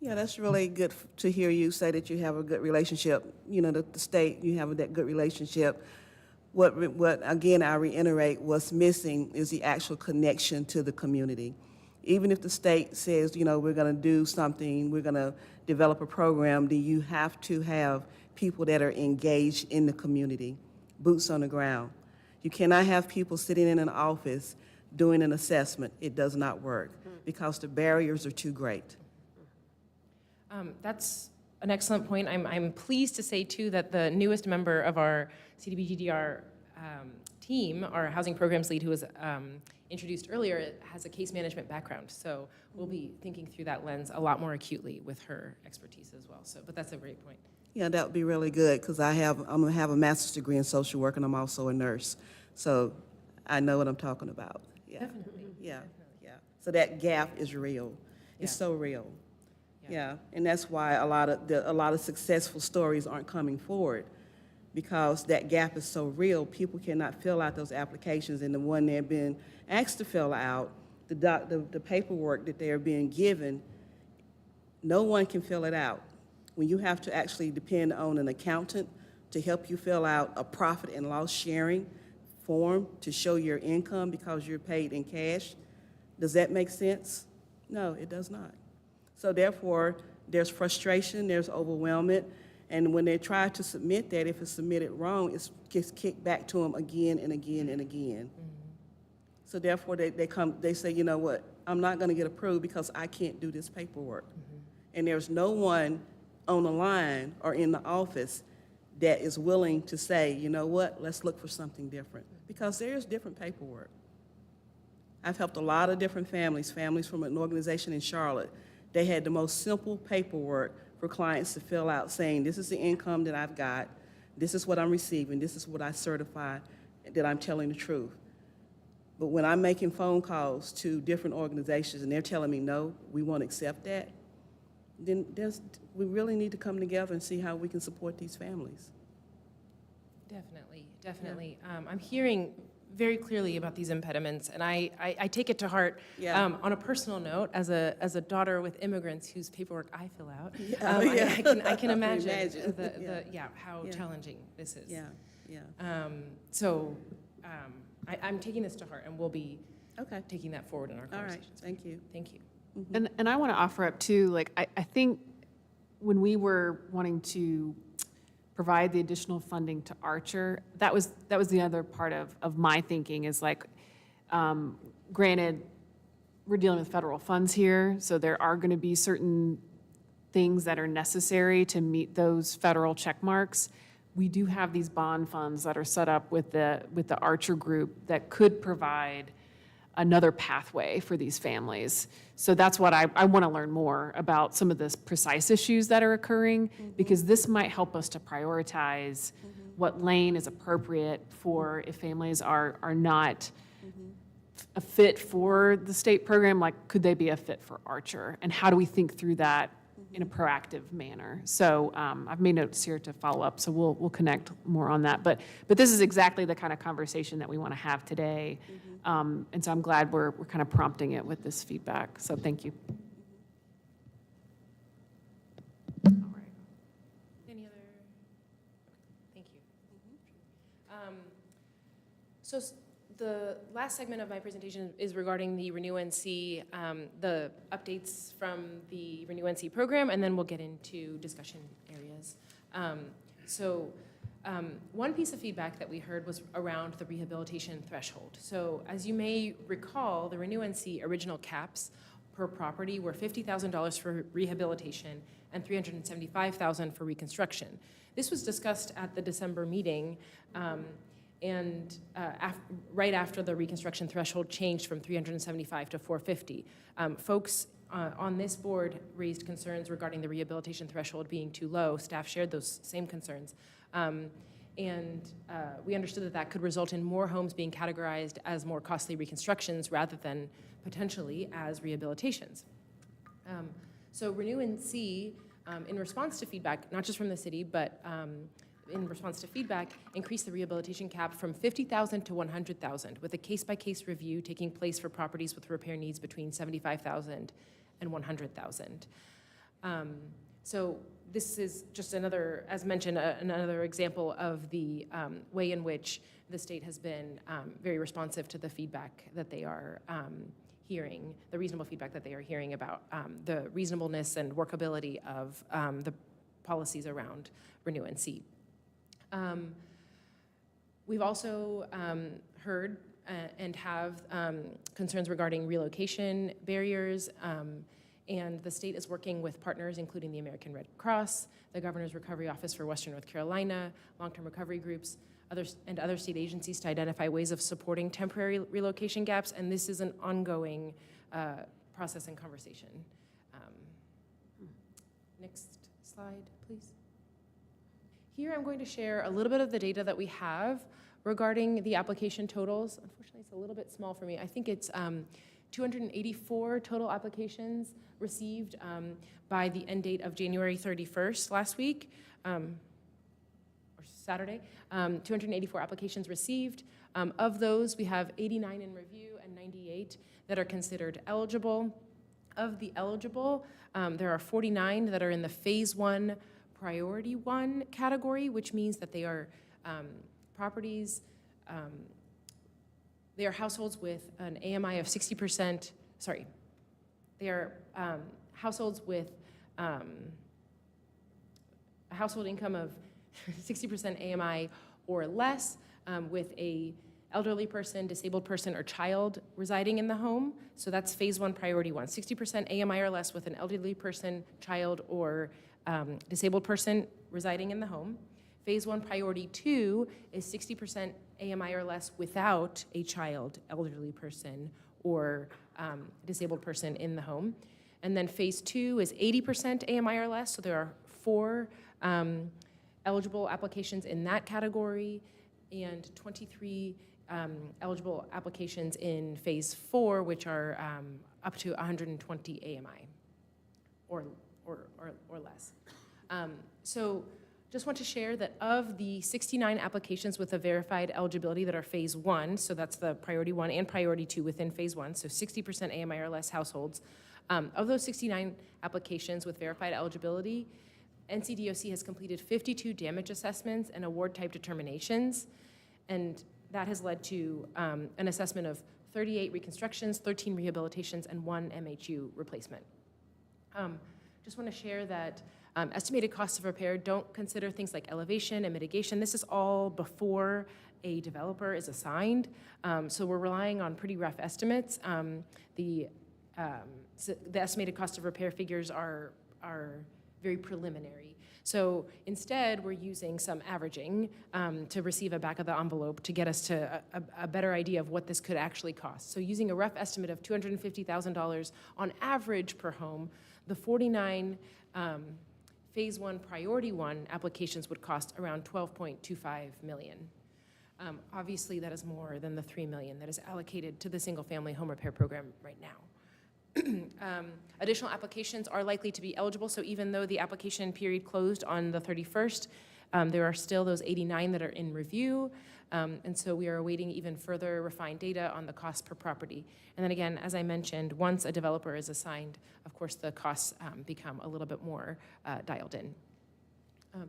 Yeah, that's really good to hear you say that you have a good relationship. You know, the state, you have that good relationship. What again, I reiterate, what's missing is the actual connection to the community. Even if the state says, you know, we're going to do something, we're going to develop a program, then you have to have people that are engaged in the community, boots on the ground. You cannot have people sitting in an office doing an assessment. It does not work because the barriers are too great. That's an excellent point. I'm pleased to say, too, that the newest member of our CDBG-DR team, our housing programs lead, who was introduced earlier, has a case management background. So we'll be thinking through that lens a lot more acutely with her expertise as well. So, but that's a great point. Yeah, that would be really good because I'm going to have a master's degree in social work, and I'm also a nurse. So I know what I'm talking about. Yeah. Definitely. Yeah, yeah. So that gap is real. It's so real. Yeah, and that's why a lot of successful stories aren't coming forward, because that gap is so real. People cannot fill out those applications, and the one they're being asked to fill out, the paperwork that they're being given No one can fill it out. When you have to actually depend on an accountant to help you fill out a profit and loss sharing form to show your income because you're paid in cash, does that make sense? No, it does not. So therefore, there's frustration, there's overwhelmment, and when they try to submit that, if it's submitted wrong, it gets kicked back to them again and again and again. So therefore, they say, you know what, I'm not gonna get approved because I can't do this paperwork. And there's no one on the line or in the office that is willing to say, you know what, let's look for something different. Because there's different paperwork. I've helped a lot of different families from an organization in Charlotte. They had the most simple paperwork for clients to fill out saying, this is the income that I've got, this is what I'm receiving, this is what I certify that I'm telling the truth. But when I'm making phone calls to different organizations and they're telling me, no, we won't accept that, then we really need to come together and see how we can support these families. Definitely, definitely. I'm hearing very clearly about these impediments, and I take it to heart. Yeah. On a personal note, as a daughter with immigrants whose paperwork I fill out, Yeah. I can imagine, Yeah. how Yeah. challenging this is. Yeah. So I'm taking this to heart, and we'll be Okay. taking that forward in our All right. conversations. Thank you. Thank you. And I want to offer up too, like, I think when we were wanting to provide the additional funding to Archer, that was the other part of my thinking is like, granted, we're dealing with federal funds here, so there are going to be certain things that are necessary to meet those federal check marks. We do have these bond funds that are set up with the Archer group that could provide another pathway for these families. So that's what I want to learn more about some of the precise issues that are occurring, because this might help us to prioritize what lane is appropriate for if families are not a fit for the state program, like could they be a fit for Archer? And how do we think through that in a proactive manner? So I've made notes here to follow up, so we'll connect more on that. But this is exactly the kind of conversation that we want to have today. And so I'm glad we're kind of prompting it with this feedback. So thank you. All right. Any other? Thank you. So the last segment of my presentation is regarding the RenewNC, the updates from the RenewNC program, and then we'll get into discussion areas. One piece of feedback that we heard was around the rehabilitation threshold. So as you may recall, the RenewNC original caps per property were $50,000 for rehabilitation and $375,000 for reconstruction. This was discussed at the December meeting, right after the reconstruction threshold changed from 375 to 450. Folks on this board raised concerns regarding the rehabilitation threshold being too low. Staff shared those same concerns. We understood that could result in more homes being categorized as more costly reconstructions rather than potentially as rehabilitations. So RenewNC, in response to feedback, not just from the city, but in response to feedback, increased the rehabilitation cap from $50,000 to $100,000, with a case-by-case review taking place for properties with repair needs between $75,000 and $100,000. So this is just another, as mentioned, another example of the way in which the state has been very responsive to the feedback that they are hearing, the reasonable feedback that they are hearing about the reasonableness and workability of the policies around RenewNC. We've also heard and have concerns regarding relocation barriers, and the state is working with partners, including the American Red Cross, the Governor's Recovery Office for Western North Carolina, long-term recovery groups, and other state agencies to identify ways of supporting temporary relocation gaps, and this is an ongoing process and conversation. Next slide, please. Here I'm going to share a little bit of the data that we have regarding the application totals. Unfortunately, it's a little bit small for me. I think it's 284 total applications received by the end date of January 31st last week, or Saturday. 284 applications received. Of those, we have 89 in review and 98 that are considered eligible. Of the eligible, there are 49 that are in the Phase 1 Priority 1 category, which means that they are properties, they are households with an AMI of 60%, sorry, they are households with a household income of 60% AMI or less, with a elderly person, disabled person, or child residing in the home. So that's Phase 1 Priority 1, 60% AMI or less with an elderly person, child, or disabled person residing in the home. Phase 1 Priority 2 is 60% AMI or less without a child, elderly person, or disabled person in the home. And then Phase 2 is 80% AMI or less, so there are 4 eligible applications in that category, and 23 eligible applications in Phase 4, which are up to 120 AMI or less. So just want to share that of the 69 applications with a verified eligibility that are Phase 1, so that's the Priority 1 and Priority 2 within Phase 1, so 60% AMI or less households. Of those 69 applications with verified eligibility, NCDOC has completed 52 damage assessments and award type determinations, and that has led to an assessment of 38 reconstructions, 13 rehabilitations, and 1 MHU replacement. Just want to share that estimated costs of repair don't consider things like elevation and mitigation. This is all before a developer is assigned, so we're relying on pretty rough estimates. The estimated cost of repair figures are very preliminary. So instead, we're using some averaging to receive a back of the envelope to get us to a better idea of what this could actually cost. So using a rough estimate of $250,000 on average per home, the 49 Phase 1 Priority 1 applications would cost around $12.25 million. Obviously, that is more than the $3 million that is allocated to the single-family home repair program right now. Additional applications are likely to be eligible, so even though the application period closed on the 31st, there are still those 89 that are in review, and so we are awaiting even further refined data on the cost per property. And then again, as I mentioned, once a developer is assigned, of course, the costs become a little bit more dialed in.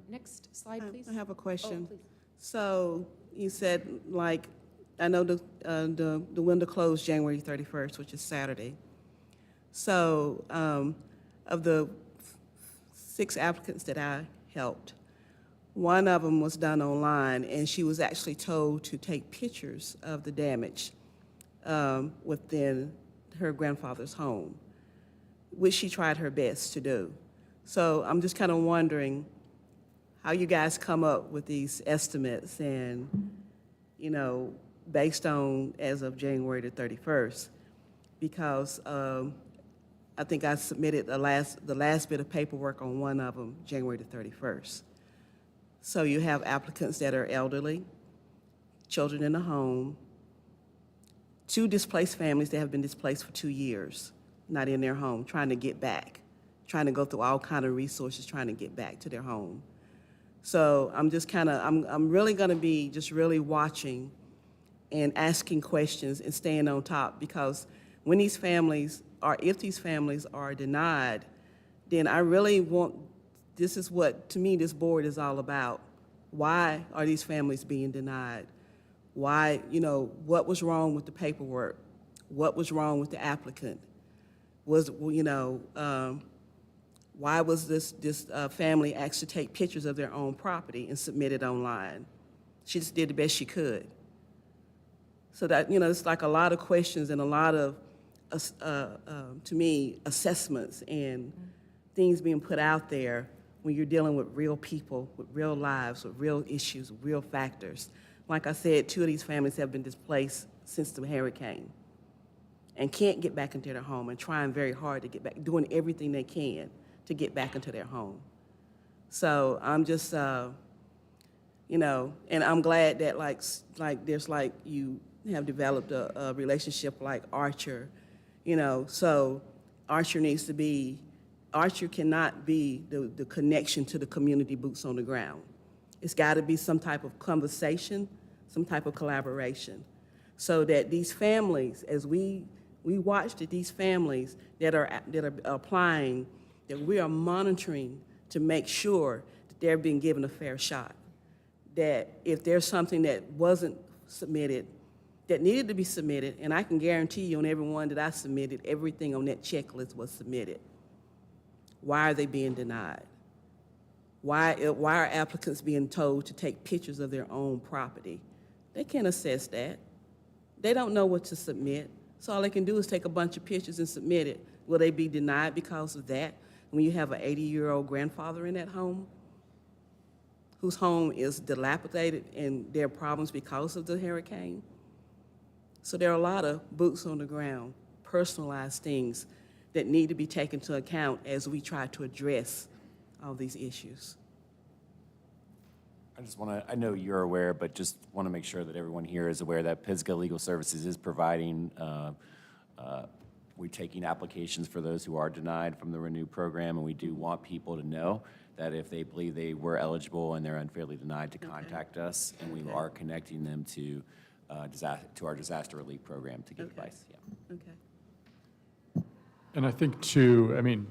Next slide, please. I have a question. Oh, please. So you said, like, I know the window closed January 31st, which is Saturday. So of the 6 applicants that I helped, one of them was done online, and she was actually told to take pictures of the damage within her grandfather's home, which she tried her best to do. So I'm just kind of wondering how you guys come up with these estimates and, you know, based on as of January the 31st, because I think I submitted the last bit of paperwork on one of them, January the 31st. So you have applicants that are elderly, children in the home, 2 displaced families that have been displaced for 2 years, not in their home, trying to get back, trying to go through all kind of resources, trying to get back to their home. So I'm just kind of, I'm really going to be just really watching and asking questions and staying on top, because when these families, or if these families are denied, then I really want, this is what, to me, this board is all about. Why are these families being denied? Why, you know, what was wrong with the paperwork? What was wrong with the applicant? Was, you know, why was this family asked to take pictures of their own property and submit it online? She just did the best she could. So that, you know, it's like a lot of questions and a lot of, to me, assessments and things being put out there when you're dealing with real people, with real lives, with real issues, with real factors. Like I said, 2 of these families have been displaced since the hurricane and can't get back into their home and trying very hard to get back, doing everything they can to get back into their home. So I'm just, you know, and I'm glad that like there's like you have developed a relationship like Archer, you know, so Archer needs to be, Archer cannot be the connection to the community boots on the ground. It's got to be some type of conversation, some type of collaboration, so that these families, as we We watch that these families that are applying, that we are monitoring to make sure that they're being given a fair shot. That if there's something that wasn't submitted, that needed to be submitted, and I can guarantee you on every one that I submitted, everything on that checklist was submitted. Why are they being denied? Why are applicants being told to take pictures of their own property? They can't assess that. They don't know what to submit, so all they can do is take a bunch of pictures and submit it. Will they be denied because of that? When you have an 80-year-old grandfather in that home, whose home is dilapidated and there are problems because of the hurricane? So there are a lot of boots on the ground, personalized things that need to be taken into account as we try to address all these issues. I just want to, I know you're aware, but just want to make sure that everyone here is aware that Pisgah Legal Services is providing, we're taking applications for those who are denied from the Renew program, and we do want people to know that if they believe they were eligible and they're unfairly denied, to contact us, and we are connecting them to our disaster relief program to get advice. Yeah. Okay. And I think too, I mean,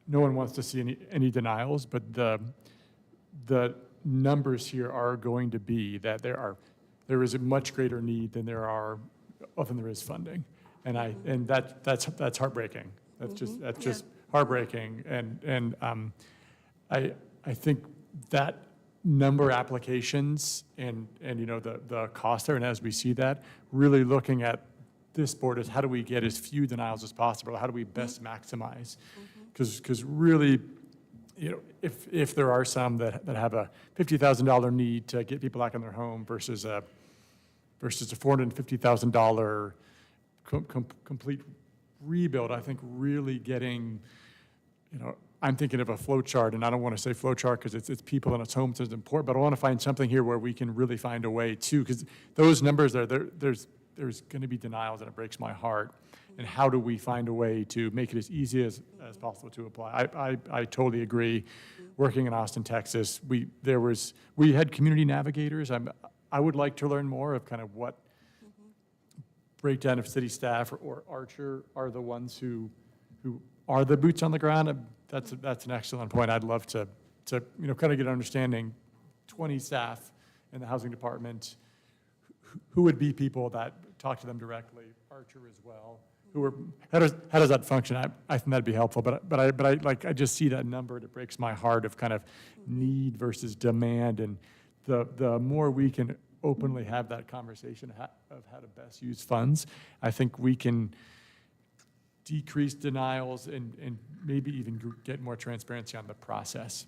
no one wants to see any denials, but the numbers here are going to be that there is a much greater need than there is funding, and that's heartbreaking. That's just heartbreaking, and I think that number of applications and you know the cost there, and as we see that, really looking at this board is how do we get as few denials as possible? How do we best maximize? Because really, you know, if there are some that have a $50,000 need to get people back in their home versus a $450,000 complete rebuild, I think really getting, you know, I'm thinking of a flow chart, and I don't want to say flow chart because it's people and it's homes is important, but I want to find something here where we can really find a way too, because those numbers there's going to be denials, and it breaks my heart. And how do we find a way to make it as easy as possible to apply? I totally agree. Working in Austin, Texas, we had community navigators. I would like to learn more of kind of what breakdown of city staff or Archer are the ones who are the boots on the ground. That's an excellent point. I'd love to you know, kind of get an understanding. 20 staff in the housing department. Who would be people that talk to them directly? Archer as well. How does that function? I think that'd be helpful. But I just see that number, and it breaks my heart of kind of need versus demand, and the more we can openly have that conversation of how to best use funds, I think we can decrease denials and maybe even get more transparency on the process.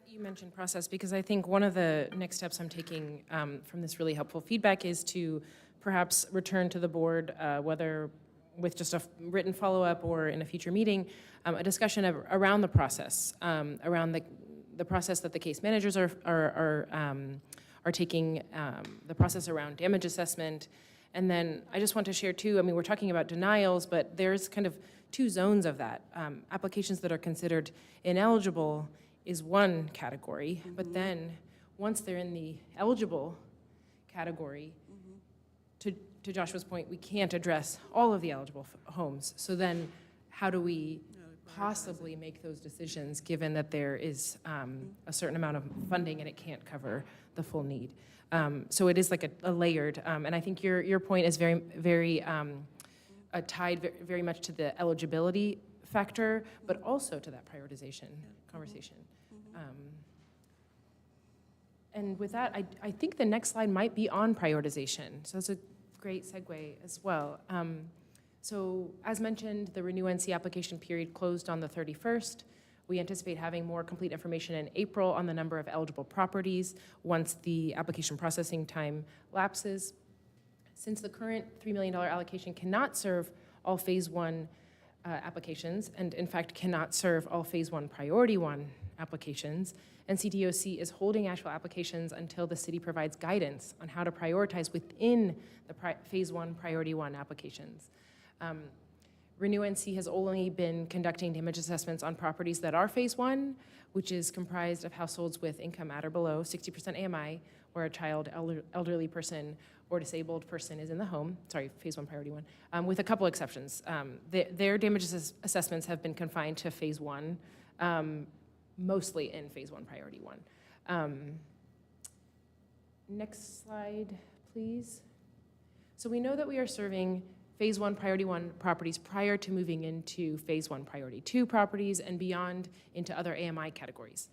You mentioned process, because I think one of the next steps I'm taking from this really helpful feedback is to perhaps return to the board, whether with just a written follow-up or in a future meeting, a discussion around the process, around the process that the case managers are taking, the process around damage assessment. And then I just want to share too, I mean, we're talking about denials, but there's kind of two zones of that. Applications that are considered ineligible is one category, but then once they're in the eligible category, to Joshua's point, we can't address all of the eligible homes. So then how do we possibly make those decisions given that there is a certain amount of funding and it can't cover the full need? So it is like a layered, and I think your point is very tied very much to the eligibility factor, but also to that prioritization conversation. And with that, I think the next slide might be on prioritization. So that's a great segue as well. So as mentioned, the RenewNC application period closed on the 31st. We anticipate having more complete information in April on the number of eligible properties once the application processing time lapses. Since the current $3 million allocation cannot serve all Phase 1 applications, and in fact cannot serve all Phase 1 Priority 1 applications, NCDOC is holding actual applications until the city provides guidance on how to prioritize within the Phase 1 Priority 1 applications. RenewNC has only been conducting damage assessments on properties that are Phase 1, which is comprised of households with income at or below 60% AMI, where a child, elderly person, or disabled person is in the home. Sorry, Phase 1, Priority 1, with a couple exceptions. Their damage assessments have been confined to Phase 1, mostly in Phase 1, Priority 1. Next slide, please. So we know that we are serving Phase 1, Priority 1 properties prior to moving into Phase 1, Priority 2 properties and beyond into other AMI categories.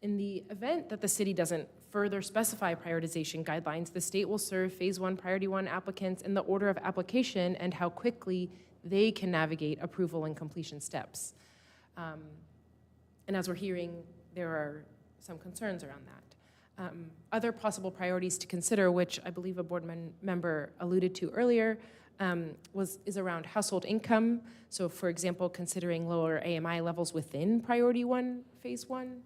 In the event that the city doesn't further specify prioritization guidelines, the state will serve Phase 1, Priority 1 applicants in the order of application and how quickly they can navigate approval and completion steps. And as we're hearing, there are some concerns around that. Other possible priorities to consider, which I believe a board member alluded to earlier, is around household income. So for example, considering lower AMI levels within Priority 1, Phase 1,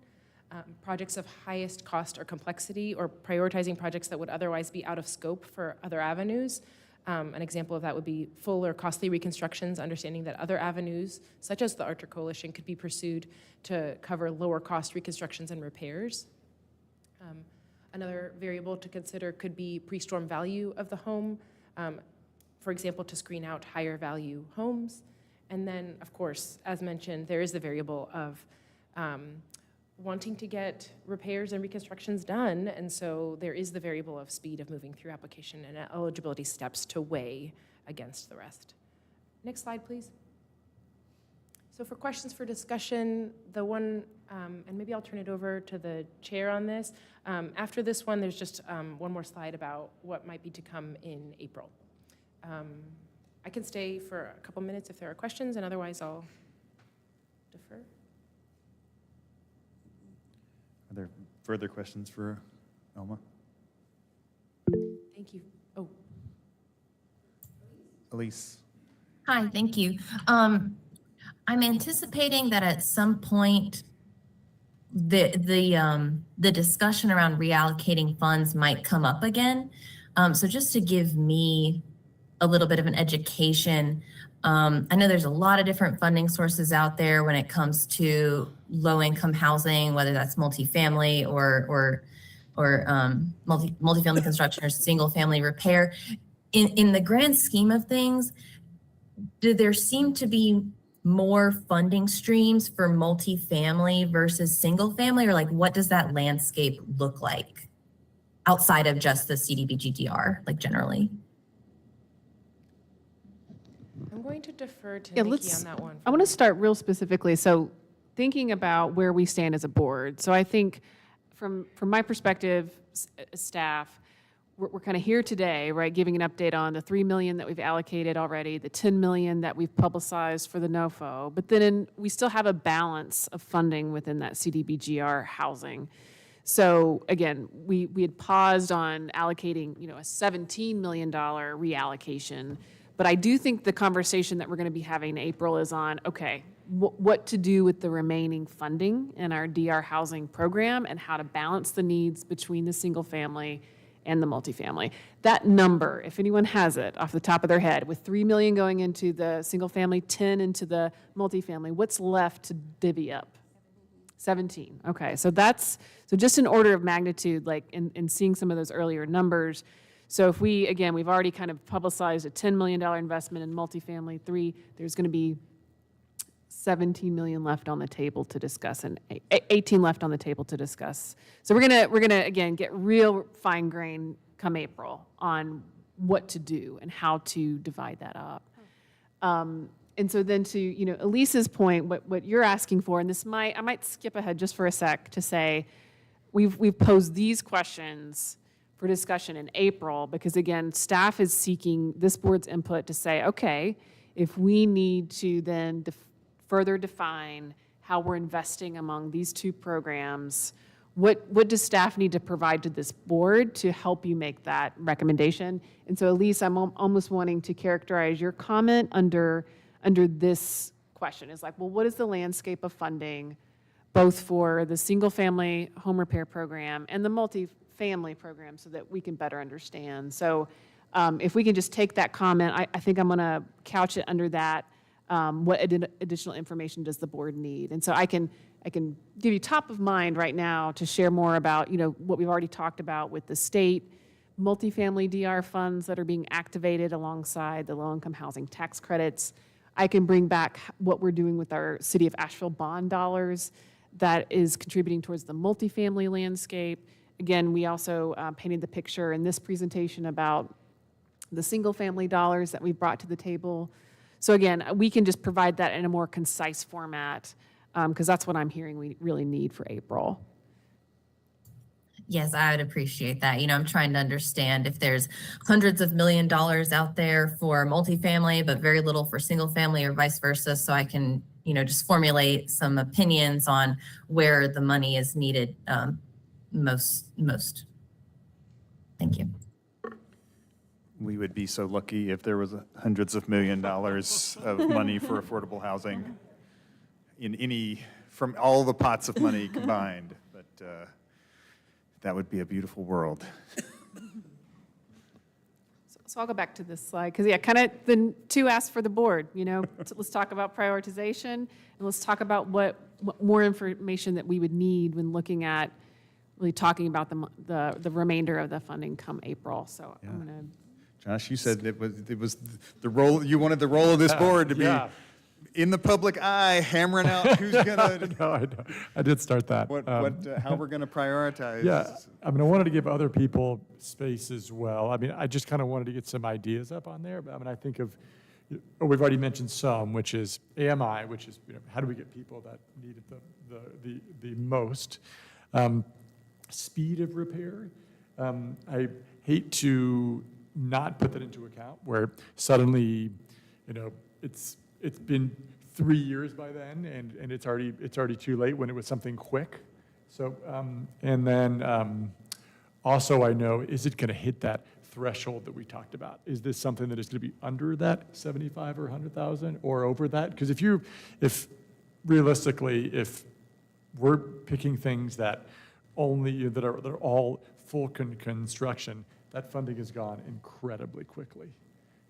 projects of highest cost or complexity, or prioritizing projects that would otherwise be out of scope for other avenues. An example of that would be full or costly reconstructions, understanding that other avenues, such as the Asheville Coalition, could be pursued to cover lower cost reconstructions and repairs. Another variable to consider could be pre-storm value of the home, for example, to screen out higher value homes. And then, of course, as mentioned, there is the variable of wanting to get repairs and reconstructions done, and so there is the variable of speed of moving through application and eligibility steps to weigh against the rest. Next slide, please. So for questions for discussion, the one, and maybe I'll turn it over to the chair on this. After this one, there's just one more slide about what might be to come in April. I can stay for a couple minutes if there are questions, and otherwise I'll defer. Are there further questions for Elma? Thank you. Oh. Elise? Hi, thank you. I'm anticipating that at some point the discussion around reallocating funds might come up again. So just to give me a little bit of an education, I know there's a lot of different funding sources out there when it comes to low-income housing, whether that's multifamily or multifamily construction or single-family repair. In the grand scheme of things, do there seem to be more funding streams for multifamily versus single-family, or like what does that landscape look like outside of just the CDBG-DR, like generally? I'm going to defer to Nikki on that one. I want to start real specifically. So thinking about where we stand as a board. So I think from my perspective, staff, we're kind of here today, right, giving an update on the $3 million that we've allocated already, the $10 million that we've publicized for the NOFO, but then we still have a balance of funding within that CDBG-DR housing. So again, we had paused on allocating, a $17 million reallocation, but I do think the conversation that we're going to be having in April is on, okay, what to do with the remaining funding in our DR housing program and how to balance the needs between the single family and the multifamily. That number, if anyone has it off the top of their head, with $3 million going into the single family, 10 into the multifamily, what's left to divvy up? 17. Okay, so just an order of magnitude, like in seeing some of those earlier numbers. So if we've already kind of publicized a $10 million investment in multifamily 3, there's going to be 17 million left on the table to discuss, and 18 left on the table to discuss. So we're gonna again get real fine grain come April on what to do and how to divide that up. And so then to Elise's point, what you're asking for, and I might skip ahead just for a sec to say we've posed these questions for discussion in April because again staff is seeking this board's input to say, okay, if we need to then further define how we're investing among these two programs, what does staff need to provide to this board to help you make that recommendation? And so Elise, I'm almost wanting to characterize your comment under this question is like, well, what is the landscape of funding both for the single family home repair program and the multifamily program so that we can better understand. So if we can just take that comment, I think I'm gonna couch it under that. what additional information does the board need? And so I can give you top of mind right now to share more about, what we've already talked about with the state multifamily DR funds that are being activated alongside the low-income housing tax credits. I can bring back what we're doing with our City of Asheville bond dollars that is contributing towards the multifamily landscape. Again, we also painted the picture in this presentation about the single-family dollars that we brought to the table. So again, we can just provide that in a more concise format, because that's what I'm hearing we really need for April. Yes, I would appreciate that. I'm trying to understand if there's hundreds of $1 million out there for multifamily, but very little for single family or vice versa. So I can, just formulate some opinions on where the money is needed most. Thank you. We would be so lucky if there was hundreds of $1 million of money for affordable housing from all the pots of money combined. But that would be a beautiful world. So I'll go back to this slide, because kind of the two asks for the board, So let's talk about prioritization, and let's talk about what more information that we would need when looking at really talking about the remainder of the funding come April. So I'm going to. Josh, you said it was the role, you wanted the role of this board to be in the public eye, hammering out who's gonna. No, I did start that. How we're gonna prioritize. Yeah, I wanted to give other people space as well. I just kind of wanted to get some ideas up on there. But I think of, we've already mentioned some, which is AMI, which is, how do we get people that need it the most? Speed of repair. I hate to not put that into account, where suddenly, it's been 3 years by then, and it's already too late when it was something quick. So, and then also I know, is it going to hit that threshold that we talked about? Is this something that is going to be under that 75 or 100,000 or over that? Because if realistically, if we're picking things that are all full construction, that funding is gone incredibly quickly.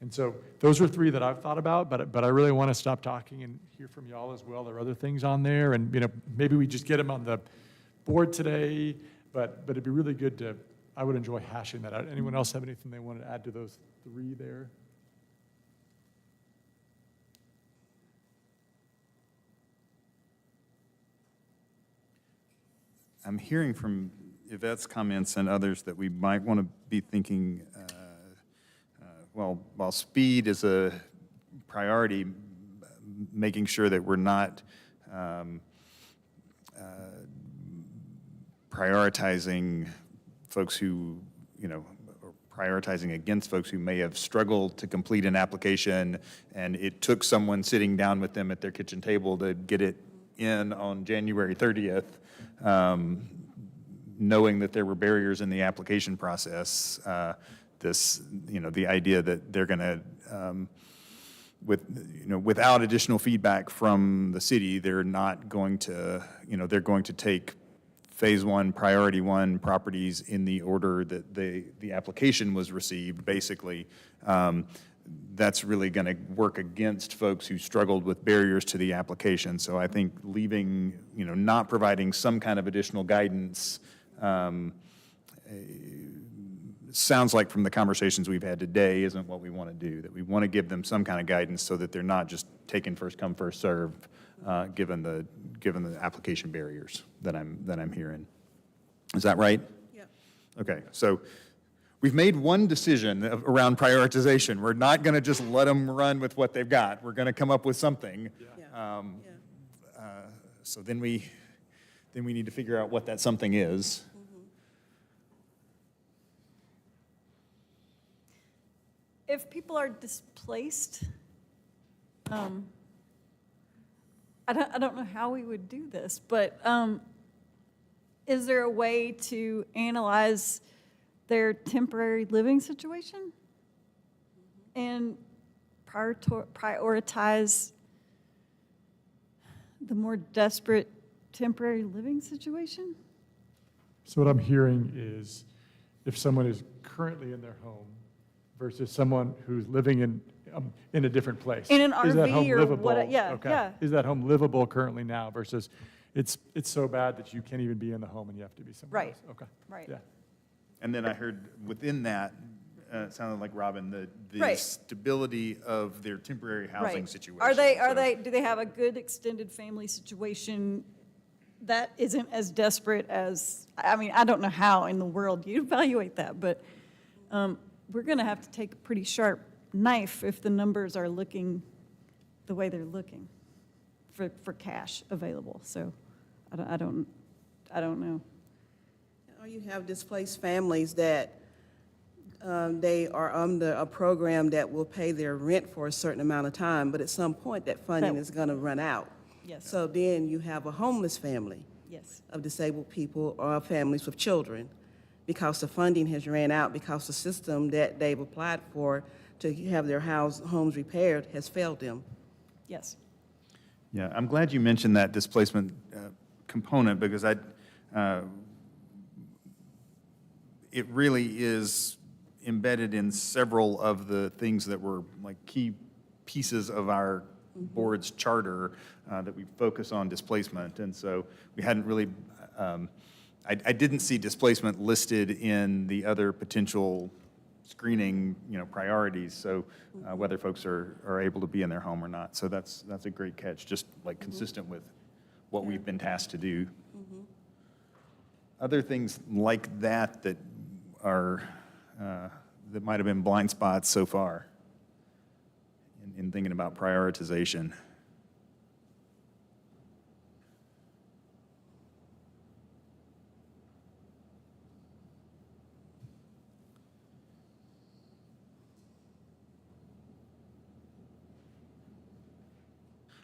And so those are three that I've thought about, but I really want to stop talking and hear from y'all as well. There are other things on there, and maybe we just get them on the board today, but it'd be really good to, I would enjoy hashing that out. Anyone else have anything they want to add to those three there? I'm hearing from Yvette's comments and others that we might want to be thinking, while speed is a priority, making sure that we're not prioritizing folks who, or prioritizing against folks who may have struggled to complete an application, and it took someone sitting down with them at their kitchen table to get it in on January 30th. Knowing that there were barriers in the application process, the idea that they're going to, without additional feedback from the city, they're not going to, they're going to take phase one, priority one properties in the order that the application was received, basically. That's really going to work against folks who struggled with barriers to the application. So I think leaving, not providing some kind of additional guidance sounds like from the conversations we've had today isn't what we want to do, that we want to give them some kind of guidance so that they're not just taking first come, first serve, given the application barriers that I'm hearing. Is that right? Yeah. Okay, so we've made one decision around prioritization. We're not going to just let them run with what they've got. We're going to come up with something. So then we need to figure out what that something is. If people are displaced, I don't know how we would do this, but is there a way to analyze their temporary living situation and prioritize the more desperate temporary living situation? So what I'm hearing is if someone is currently in their home versus someone who's living in a different place? In an Is that RV home or livable? what- yeah, Okay. yeah. Is that home livable currently now versus it's so bad that you can't even be in the home and you have to be somewhere Right. else? Okay. Right. Yeah. And then I heard within that, it sounded like, Robin, the Right. stability of their temporary housing Right. situation. Are So- they, do they have a good extended family situation that isn't as desperate as, I mean, I don't know how in the world you evaluate that, but we're going to have to take a pretty sharp knife if the numbers are looking the way they're looking for cash available. So I don't know. Or you have displaced families that they are under a program that will pay their rent for a certain amount of time, but at some point, that funding That- is going to run out. Yes. So then you have a homeless family Yes. of disabled people or families with children, because the funding has ran out, because the system that they've applied for to have their homes repaired has failed them. Yes. Yeah, I'm glad you mentioned that displacement component, because it really is embedded in several of the things that were like key pieces of our board's charter that we focus on displacement. And so we hadn't really, I didn't see displacement listed in the other potential screening, priorities, so whether folks are able to be in their home or not. So that's a great catch, just like consistent with what we've been tasked to do. Other things like that that are, that might have been blind spots so far in thinking about prioritization.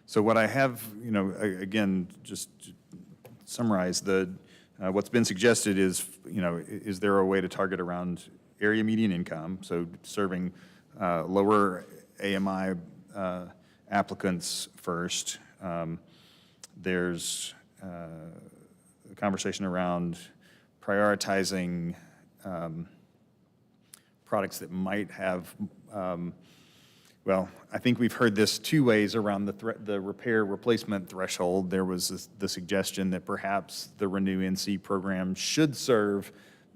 So what I have, again, just to summarize, what's been suggested is, is there a way to target around area median income, so serving lower AMI applicants first. There's a conversation around prioritizing products that might have, well, I think we've heard this two ways around the repair replacement threshold. There was the suggestion that perhaps the RenewNC program should serve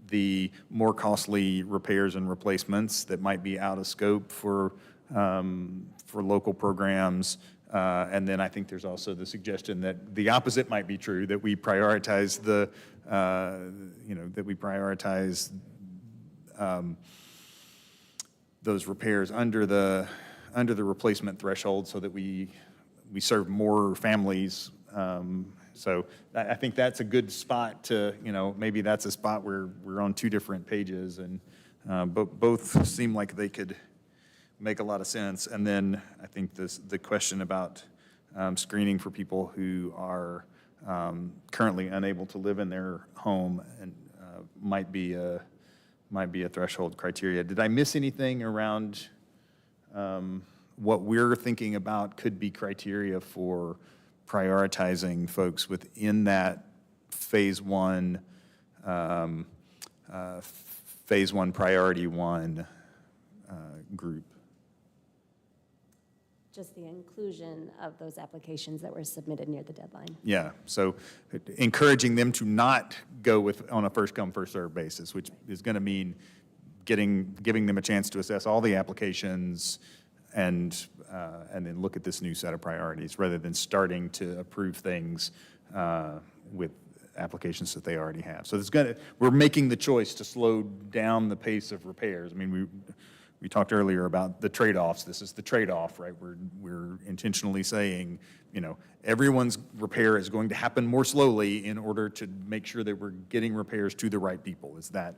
the more costly repairs and replacements that might be out of scope for local programs. And then I think there's also the suggestion that the opposite might be true, that we prioritize those repairs under the replacement threshold so that we serve more families. So I think that's a good spot to, maybe that's a spot where we're on two different pages, and both seem like they could make a lot of sense. And then I think the question about screening for people who are currently unable to live in their home and might be a threshold criteria. Did I miss anything around what we're thinking about could be criteria for prioritizing folks within that phase one priority one group? Just the inclusion of those applications that were submitted near the deadline. Yeah, so encouraging them to not go on a first come, first served basis, which is going to mean giving them a chance to assess all the applications and then look at this new set of priorities rather than starting to approve things with applications that they already have. So we're making the choice to slow down the pace of repairs. I mean, we talked earlier about the trade-offs. This is the trade-off, right? We're intentionally saying, everyone's repair is going to happen more slowly in order to make sure that we're getting repairs to the right people. Is that,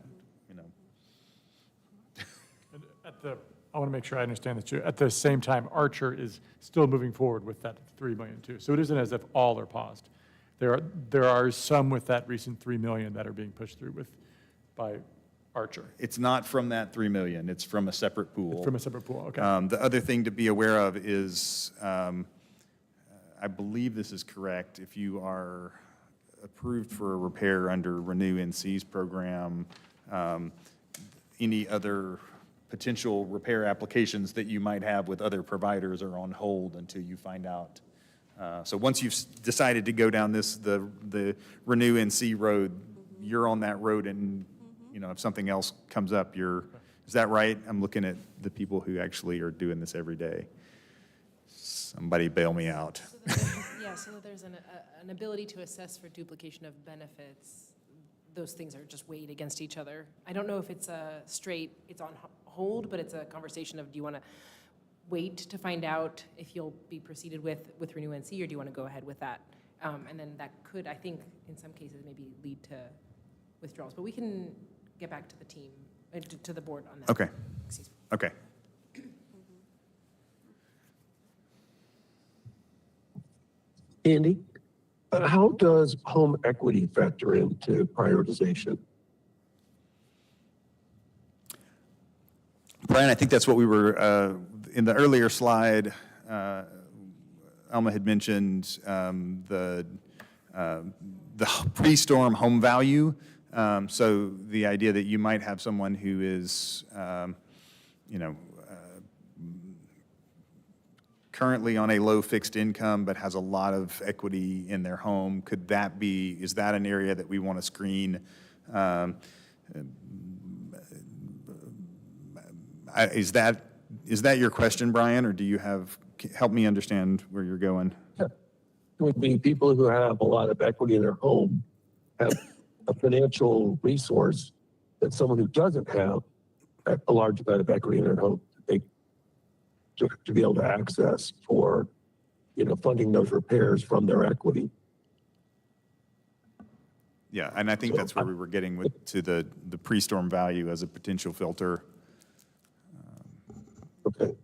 I want to make sure I understand this too. At the same time, Archer is still moving forward with that 3 million too. So it isn't as if all are paused. There are some with that recent 3 million that are being pushed through by Archer. It's not from that 3 million, it's from a separate pool. It's from a separate pool, okay. The other thing to be aware of is, I believe this is correct, if you are approved for a repair under RenewNC's program, any other potential repair applications that you might have with other providers are on hold until you find out. So once you've decided to go down the RenewNC road, you're on that road, and, you know, if something else comes up, is that right? I'm looking at the people who actually are doing this every day. Somebody bail me out. So that there's an ability to assess for duplication of benefits. Those things are just weighed against each other. I don't know if it's it's on hold, but it's a conversation of, do you want to wait to find out if you'll be proceeded with RenewNC, or do you want to go ahead with that? And then that could, I think, in some cases, maybe lead to withdrawals. But we can get back to the team, to the board on that. Okay. Excuse me. Okay. Andy, how does home equity factor into prioritization? Brian, I think that's what we were, in the earlier slide, Alma had mentioned the pre-storm home value. So the idea that you might have someone who is, currently on a low fixed income but has a lot of equity in their home, is that an area that we want to screen? Is that your question, Brian, or do you help me understand where you're going? It would be people who have a lot of equity in their home have a financial resource that someone who doesn't have a large amount of equity in their home, to be able to access for, funding those repairs from their equity. Yeah, and I think that's where we were getting to the pre-storm value as a potential filter. Okay.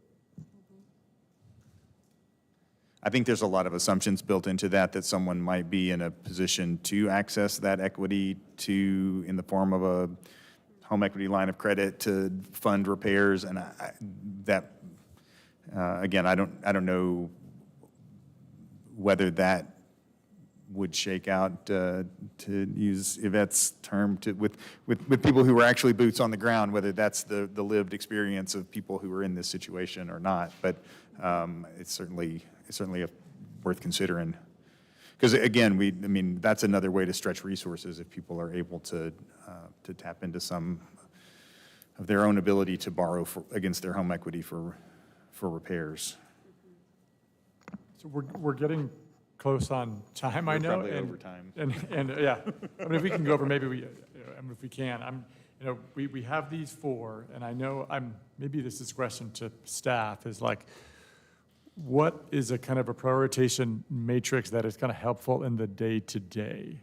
I think there's a lot of assumptions built into that someone might be in a position to access that equity in the form of a home equity line of credit to fund repairs, and again, I don't know whether that would shake out, to use Yvette's term, with people who are actually boots on the ground, whether that's the lived experience of people who are in this situation or not. But it's certainly worth considering. Because again, that's another way to stretch resources if people are able to tap into some of their own ability to borrow against their home equity for repairs. So we're getting close on time, I know. Probably over time. And yeah, I mean, if we can go over, maybe if we can, we have these four, and I know maybe this is a question to staff, is like, what is a kind of a prioritization matrix that is kind of helpful in the day-to-day?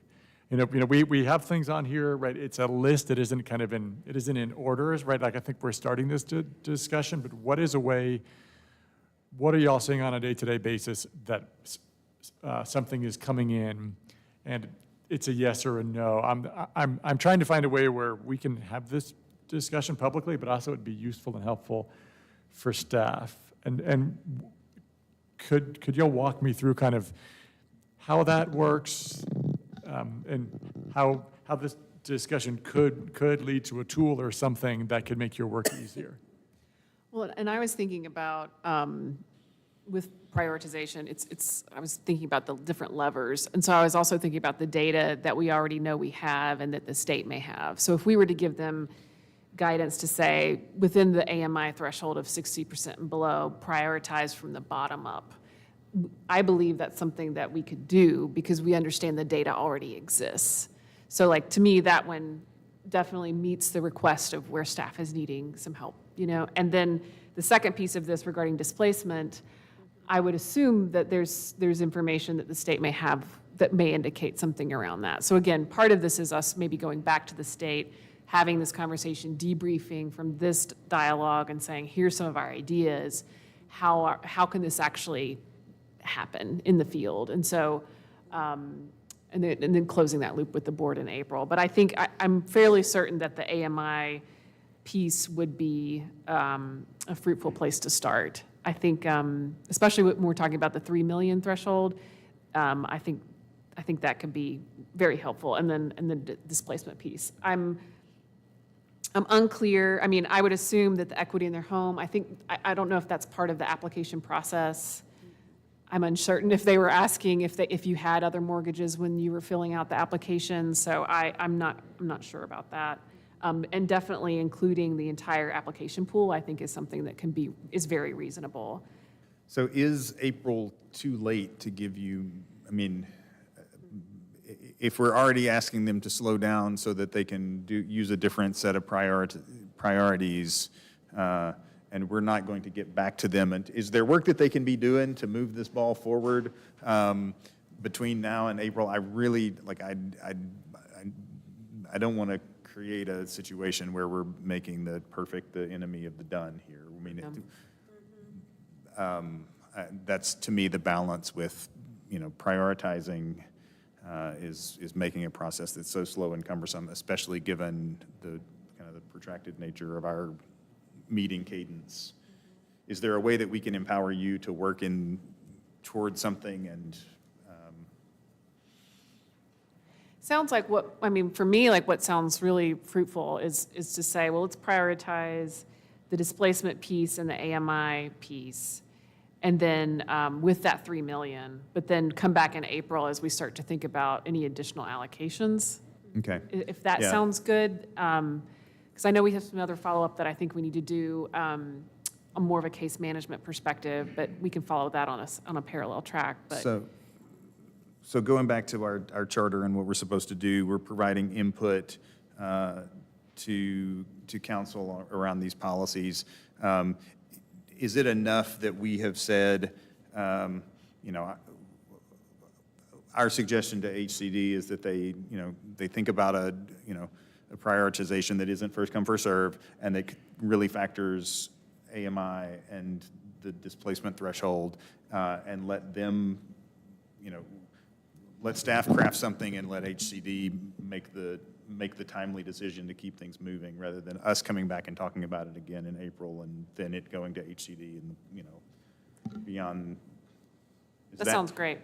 We have things on here, right? It's a list that isn't in orders, right? Like, I think we're starting this discussion, but what are y'all seeing on a day-to-day basis that something is coming in and it's a yes or a no? I'm trying to find a way where we can have this discussion publicly, but also it'd be useful and helpful for staff. And could y'all walk me through kind of how that works, and how this discussion could lead to a tool or something that could make your work easier? Well, and I was thinking about, with prioritization, I was thinking about the different levers. And so I was also thinking about the data that we already know we have and that the state may have. So if we were to give them guidance to say, within the AMI threshold of 60% and below, prioritize from the bottom up, I believe that's something that we could do because we understand the data already exists. So like, to me, that one definitely meets the request of where staff is needing some help, And then the second piece of this regarding displacement, I would assume that there's information that the state may have that may indicate something around that. So again, part of this is us maybe going back to the state, having this conversation, debriefing from this dialogue and saying, here's some of our ideas. How can this actually happen in the field? And so, and then closing that loop with the board in April. But I think I'm fairly certain that the AMI piece would be a fruitful place to start. I think, especially when we're talking about the 3 million threshold, I think that could be very helpful. And then the displacement piece. I'm unclear. I mean, I would assume that the equity in their home, I don't know if that's part of the application process. I'm uncertain if they were asking if you had other mortgages when you were filling out the application, so I'm not sure about that. And definitely including the entire application pool, I think is something that is very reasonable. So is April too late to give you, I mean, if we're already asking them to slow down so that they can use a different set of priorities, and we're not going to get back to them, and is there work that they can be doing to move this ball forward between now and April? I really, I don't want to create a situation where we're making the perfect the enemy of the done here. I mean, that's to me the balance with, prioritizing is making a process that's so slow and cumbersome, especially given the kind of the protracted nature of our meeting cadence. Is there a way that we can empower you to work towards something and? Sounds like for me, what sounds really fruitful is to say, well, let's prioritize the displacement piece and the AMI piece. And then with that 3 million, but then come back in April as we start to think about any additional allocations. Okay. If that sounds good, because I know we have some other follow-up that I think we need to do a more of a case management perspective, but we can follow that on a parallel track. But So going back to our charter and what we're supposed to do, we're providing input to council around these policies. Is it enough that we have said, our suggestion to HCD is that they think about a prioritization that isn't first come, first serve, and that really factors AMI and the displacement threshold, and let them, let staff craft something and let HCD make the timely decision to keep things moving, rather than us coming back and talking about it again in April and then it going to HCD and, beyond. that sounds great.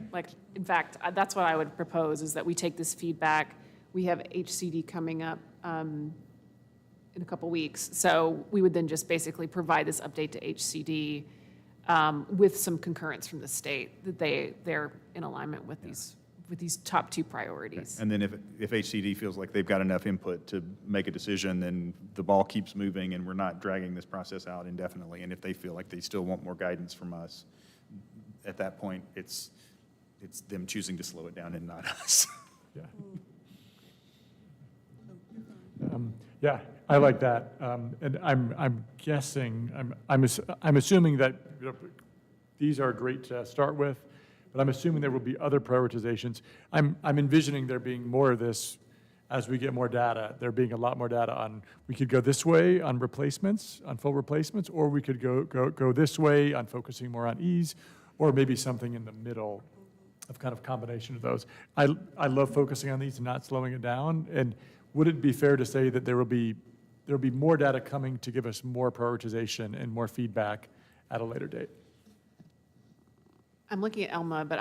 In fact, that's what I would propose, is that we take this feedback. We have HCD coming up in a couple weeks. So we would then just basically provide this update to HCD with some concurrence from the state that they're in alignment with these top two priorities. And then if HCD feels like they've got enough input to make a decision, then the ball keeps moving and we're not dragging this process out indefinitely. And if they feel like they still want more guidance from us, at that point, it's them choosing to slow it down and not us. Yeah. Yeah, I like that. And I'm guessing, I'm assuming that these are great to start with, but I'm assuming there will be other prioritizations. I'm envisioning there being more of this as we get more data. There being a lot more data on, we could go this way on replacements, on full replacements, or we could go this way on focusing more on ease, or maybe something in the middle of kind of combination of those. I love focusing on these and not slowing it down. And would it be fair to say that there will be more data coming to give us more prioritization and more feedback at a later date? I'm looking at Elma, but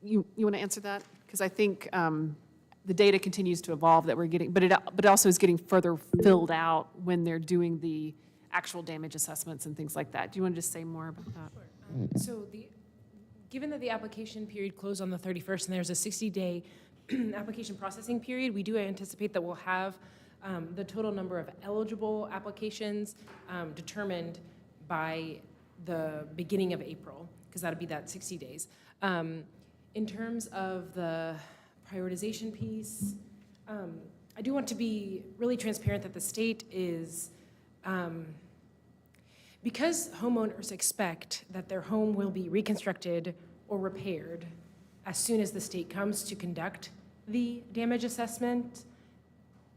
you want to answer that? Because I think the data continues to evolve that we're getting, but it also is getting further filled out when they're doing the actual damage assessments and things like that. Do you want to just say more about that? So given that the application period closed on the 31st and there's a 60-day application processing period, we do anticipate that we'll have the total number of eligible applications determined by the beginning of April, because that'll be that 60 days. In terms of the prioritization piece, I do want to be really transparent that the state is, because homeowners expect that their home will be reconstructed or repaired as soon as the state comes to conduct the damage assessment,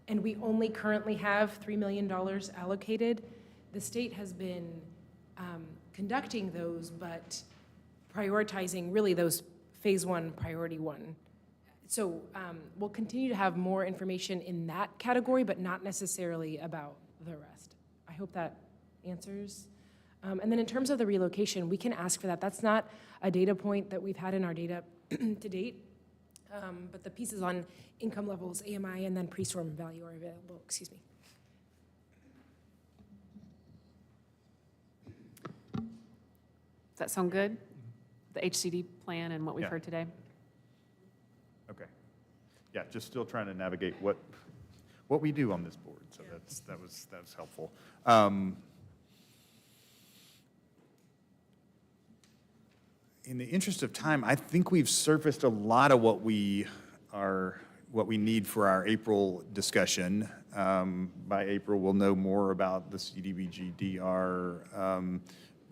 and we only currently have $3 million allocated, the state has been conducting those, but prioritizing really those phase one, priority one. So we'll continue to have more information in that category, but not necessarily about the rest. I hope that answers. And then in terms of the relocation, we can ask for that. That's not a data point that we've had in our data to date, but the pieces on income levels, AMI, and then pre-storm value are available. Excuse me. that sound good? The HCD plan and what we've Yeah. heard today? Okay. Yeah, just still trying to navigate what we do on this board, so that was helpful. In the interest of time, I think we've surfaced a lot of what we need for our April discussion. By April, we'll know more about the CDBG-DR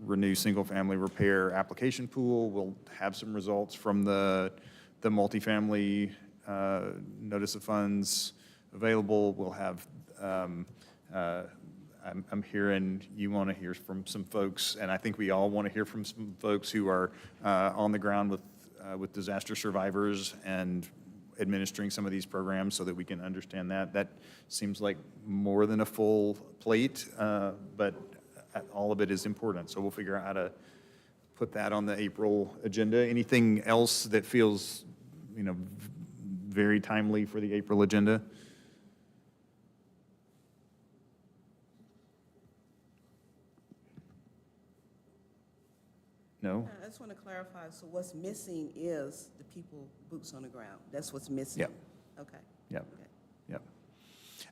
Renew Single Family Repair application pool. We'll have some results from the multifamily notice of funds available. We'll have, I'm hearing you want to hear from some folks, and I think we all want to hear from some folks who are on the ground with disaster survivors and administering some of these programs so that we can understand that. That seems like more than a full plate, but all of it is important. So we'll figure out how to put that on the April agenda. Anything else that feels, very timely for the April agenda? No? I just want to clarify, so what's missing is the people, boots on the ground. That's what's missing? Yep. Okay. Yep. Okay. Yep.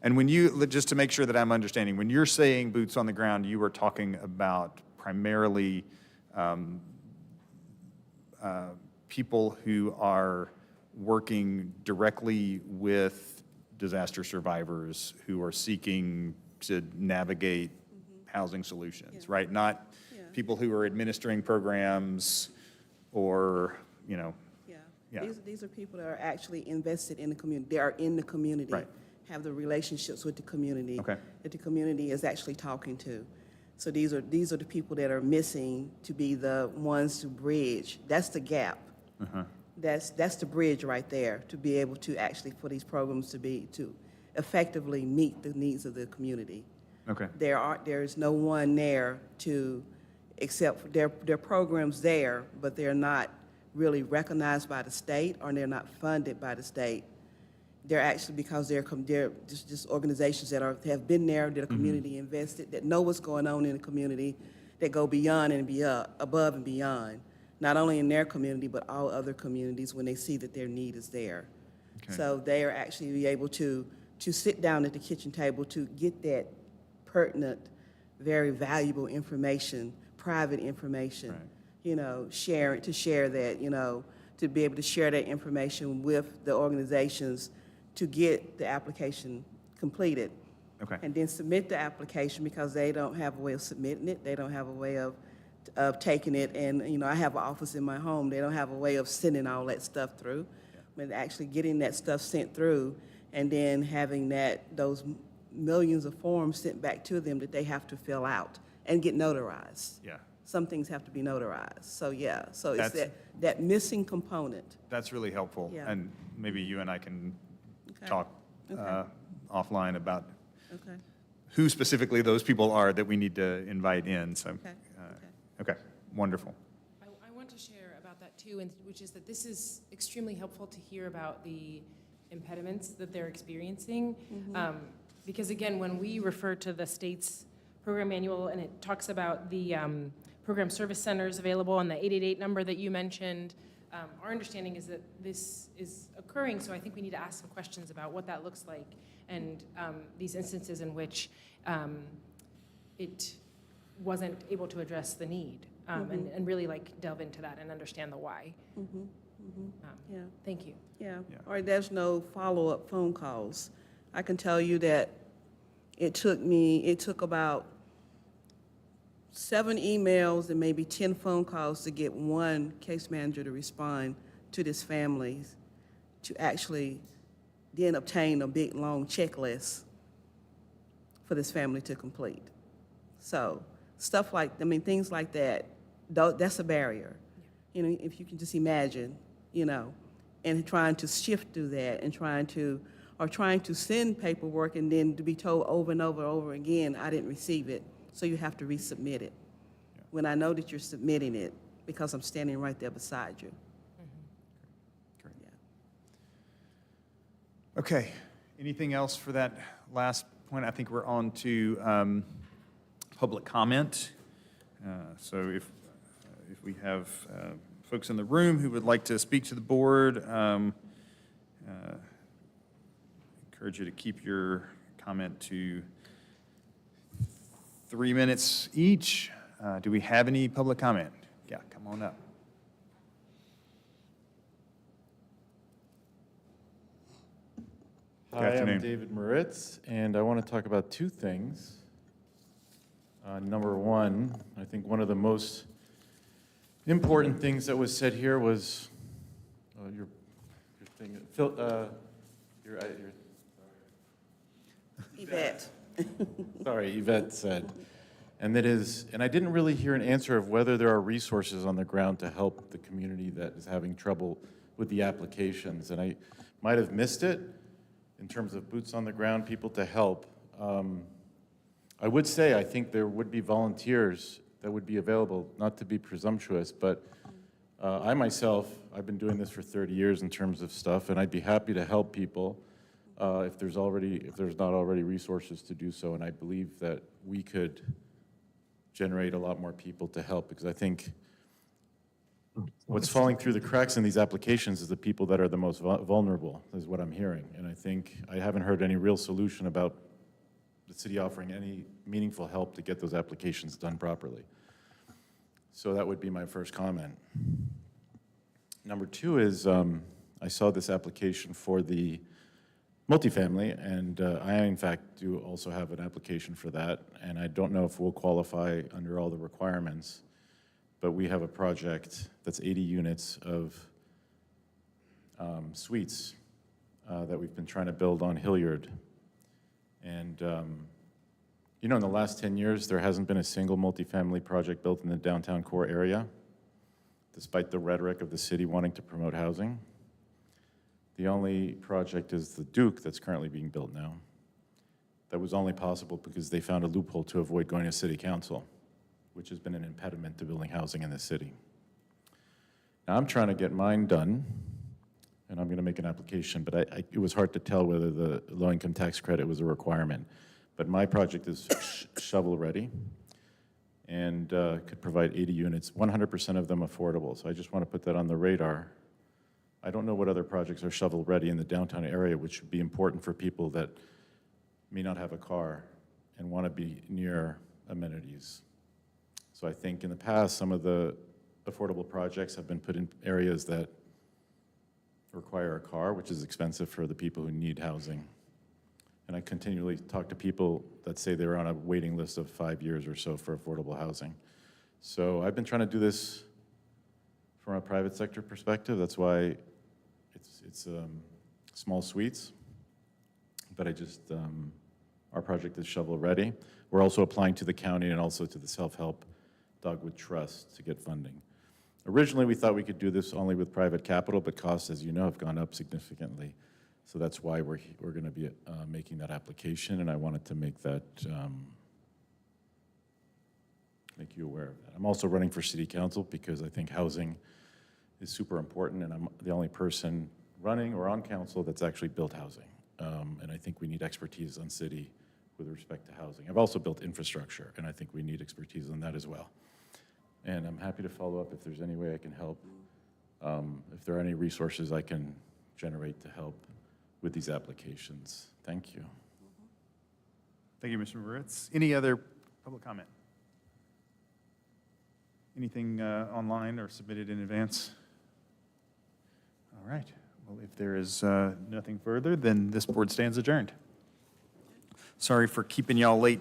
And when you, just to make sure that I'm understanding, when you're saying boots on the ground, you are talking about primarily people who are working directly with disaster survivors who are seeking to navigate housing solutions, right? Not people who are administering programs or, Yeah. Yeah. These are people that are actually invested in the community. They are in the community. Right. Have the relationships with the community. Okay. That the community is actually talking to. So these are the people that are missing to be the ones to bridge. That's the gap. Uh-huh. That's the bridge right there, to be able to actually, for these programs to effectively meet the needs of the community. Okay. There is no one there to, except for there are programs there, but they're not really recognized by the state, or they're not funded by the state. They're actually, because they're just organizations that have been there, that are community invested, that know what's going on in the community, that go beyond and above and beyond, not only in their community, but all other communities when they see that their need is there. Okay. So they are actually able to sit down at the kitchen table to get that pertinent, very valuable information, private information, Right. share that, to be able to share that information with the organizations to get the application completed. Okay. And then submit the application, because they don't have a way of submitting it. They don't have a way of taking it. And, I have an office in my home. They don't have a way of sending all that stuff through. But actually getting that stuff sent through, and then having those millions of forms sent back to them that they have to fill out and get notarized. Yeah. Some things have to be notarized. So, yeah, so it's That's- that missing component. That's really helpful. Yeah. And maybe you and I can Okay. talk offline about Okay, who specifically those people are that we need to invite in, so. okay, Okay, wonderful. I want to share about that too, and which is that this is extremely helpful to hear about the impediments that they're experiencing. Because again, when we refer to the state's program manual, and it talks about the program service centers available and the 888 number that you mentioned, our understanding is that this is occurring, so I think we need to ask some questions about what that looks like, and these instances in which it wasn't able to address the need, and really delve into that and understand the why. yeah. Thank you. Yeah, Yeah. or there's no follow-up phone calls. I can tell you that it took about 7 emails and maybe 10 phone calls to get one case manager to respond to this family, to actually then obtain a big, long checklist for this family to complete. So things like that, that's a barrier. If you can just imagine, and trying to shift through that, and trying to send paperwork and then to be told over and over and over again, I didn't receive it, so you have to resubmit it. When I know that you're submitting it, because I'm standing right there beside you. Great. Yeah. Okay, anything else for that last point? I think we're on to public comment. So if we have folks in the room who would like to speak to the board, encourage you to keep your comment to 3 minutes each. Do we have any public comment? Yeah, come on up. Good Hi, afternoon. I'm David Moritz, and I want to talk about two things. Number one, I think one of the most important things that was said here was your thing, Yvette. sorry, Yvette said, and that is, and I didn't really hear an answer of whether there are resources on the ground to help the community that is having trouble with the applications, and I might have missed it in terms of boots on the ground, people to help. I would say I think there would be volunteers that would be available, not to be presumptuous, but I myself, I've been doing this for 30 years in terms of stuff, and I'd be happy to help people if there's not already resources to do so, and I believe that we could generate a lot more people to help, because I think what's falling through the cracks in these applications is the people that are the most vulnerable, is what I'm hearing. And I think I haven't heard any real solution about the city offering any meaningful help to get those applications done properly. So that would be my first comment. Number two is I saw this application for the multifamily, and I in fact do also have an application for that, and I don't know if we'll qualify under all the requirements. But we have a project that's 80 units of suites that we've been trying to build on Hilliard. And, you know, in the last 10 years, there hasn't been a single multifamily project built in the downtown core area, despite the rhetoric of the city wanting to promote housing. The only project is the Duke that's currently being built now. That was only possible because they found a loophole to avoid going to city council, which has been an impediment to building housing in the city. Now I'm trying to get mine done, and I'm going to make an application, but it was hard to tell whether the low-income tax credit was a requirement. But my project is shovel-ready and could provide 80 units, 100% of them affordable. So I just want to put that on the radar. I don't know what other projects are shovel-ready in the downtown area, which would be important for people that may not have a car and want to be near amenities. So I think in the past, some of the affordable projects have been put in areas that require a car, which is expensive for the people who need housing. And I continually talk to people that say they're on a waiting list of 5 years or so for affordable housing. So I've been trying to do this from a private sector perspective. That's why it's small suites. But our project is shovel-ready. We're also applying to the county and also to the self-help Dogwood Trust to get funding. Originally, we thought we could do this only with private capital, but costs, as you know, have gone up significantly. So that's why we're going to be making that application, and I wanted to make that, make you aware of that. I'm also running for city council because I think housing is super important, and I'm the only person running or on council that's actually built housing. And I think we need expertise on city with respect to housing. I've also built infrastructure, and I think we need expertise on that as well. And I'm happy to follow up if there's any way I can help, if there are any resources I can generate to help with these applications. Thank you. Thank you, Mr. Moritz. Any other public comment? Anything online or submitted in advance? All right. Well, if there is nothing further, then this board stands adjourned. Sorry for keeping y'all late.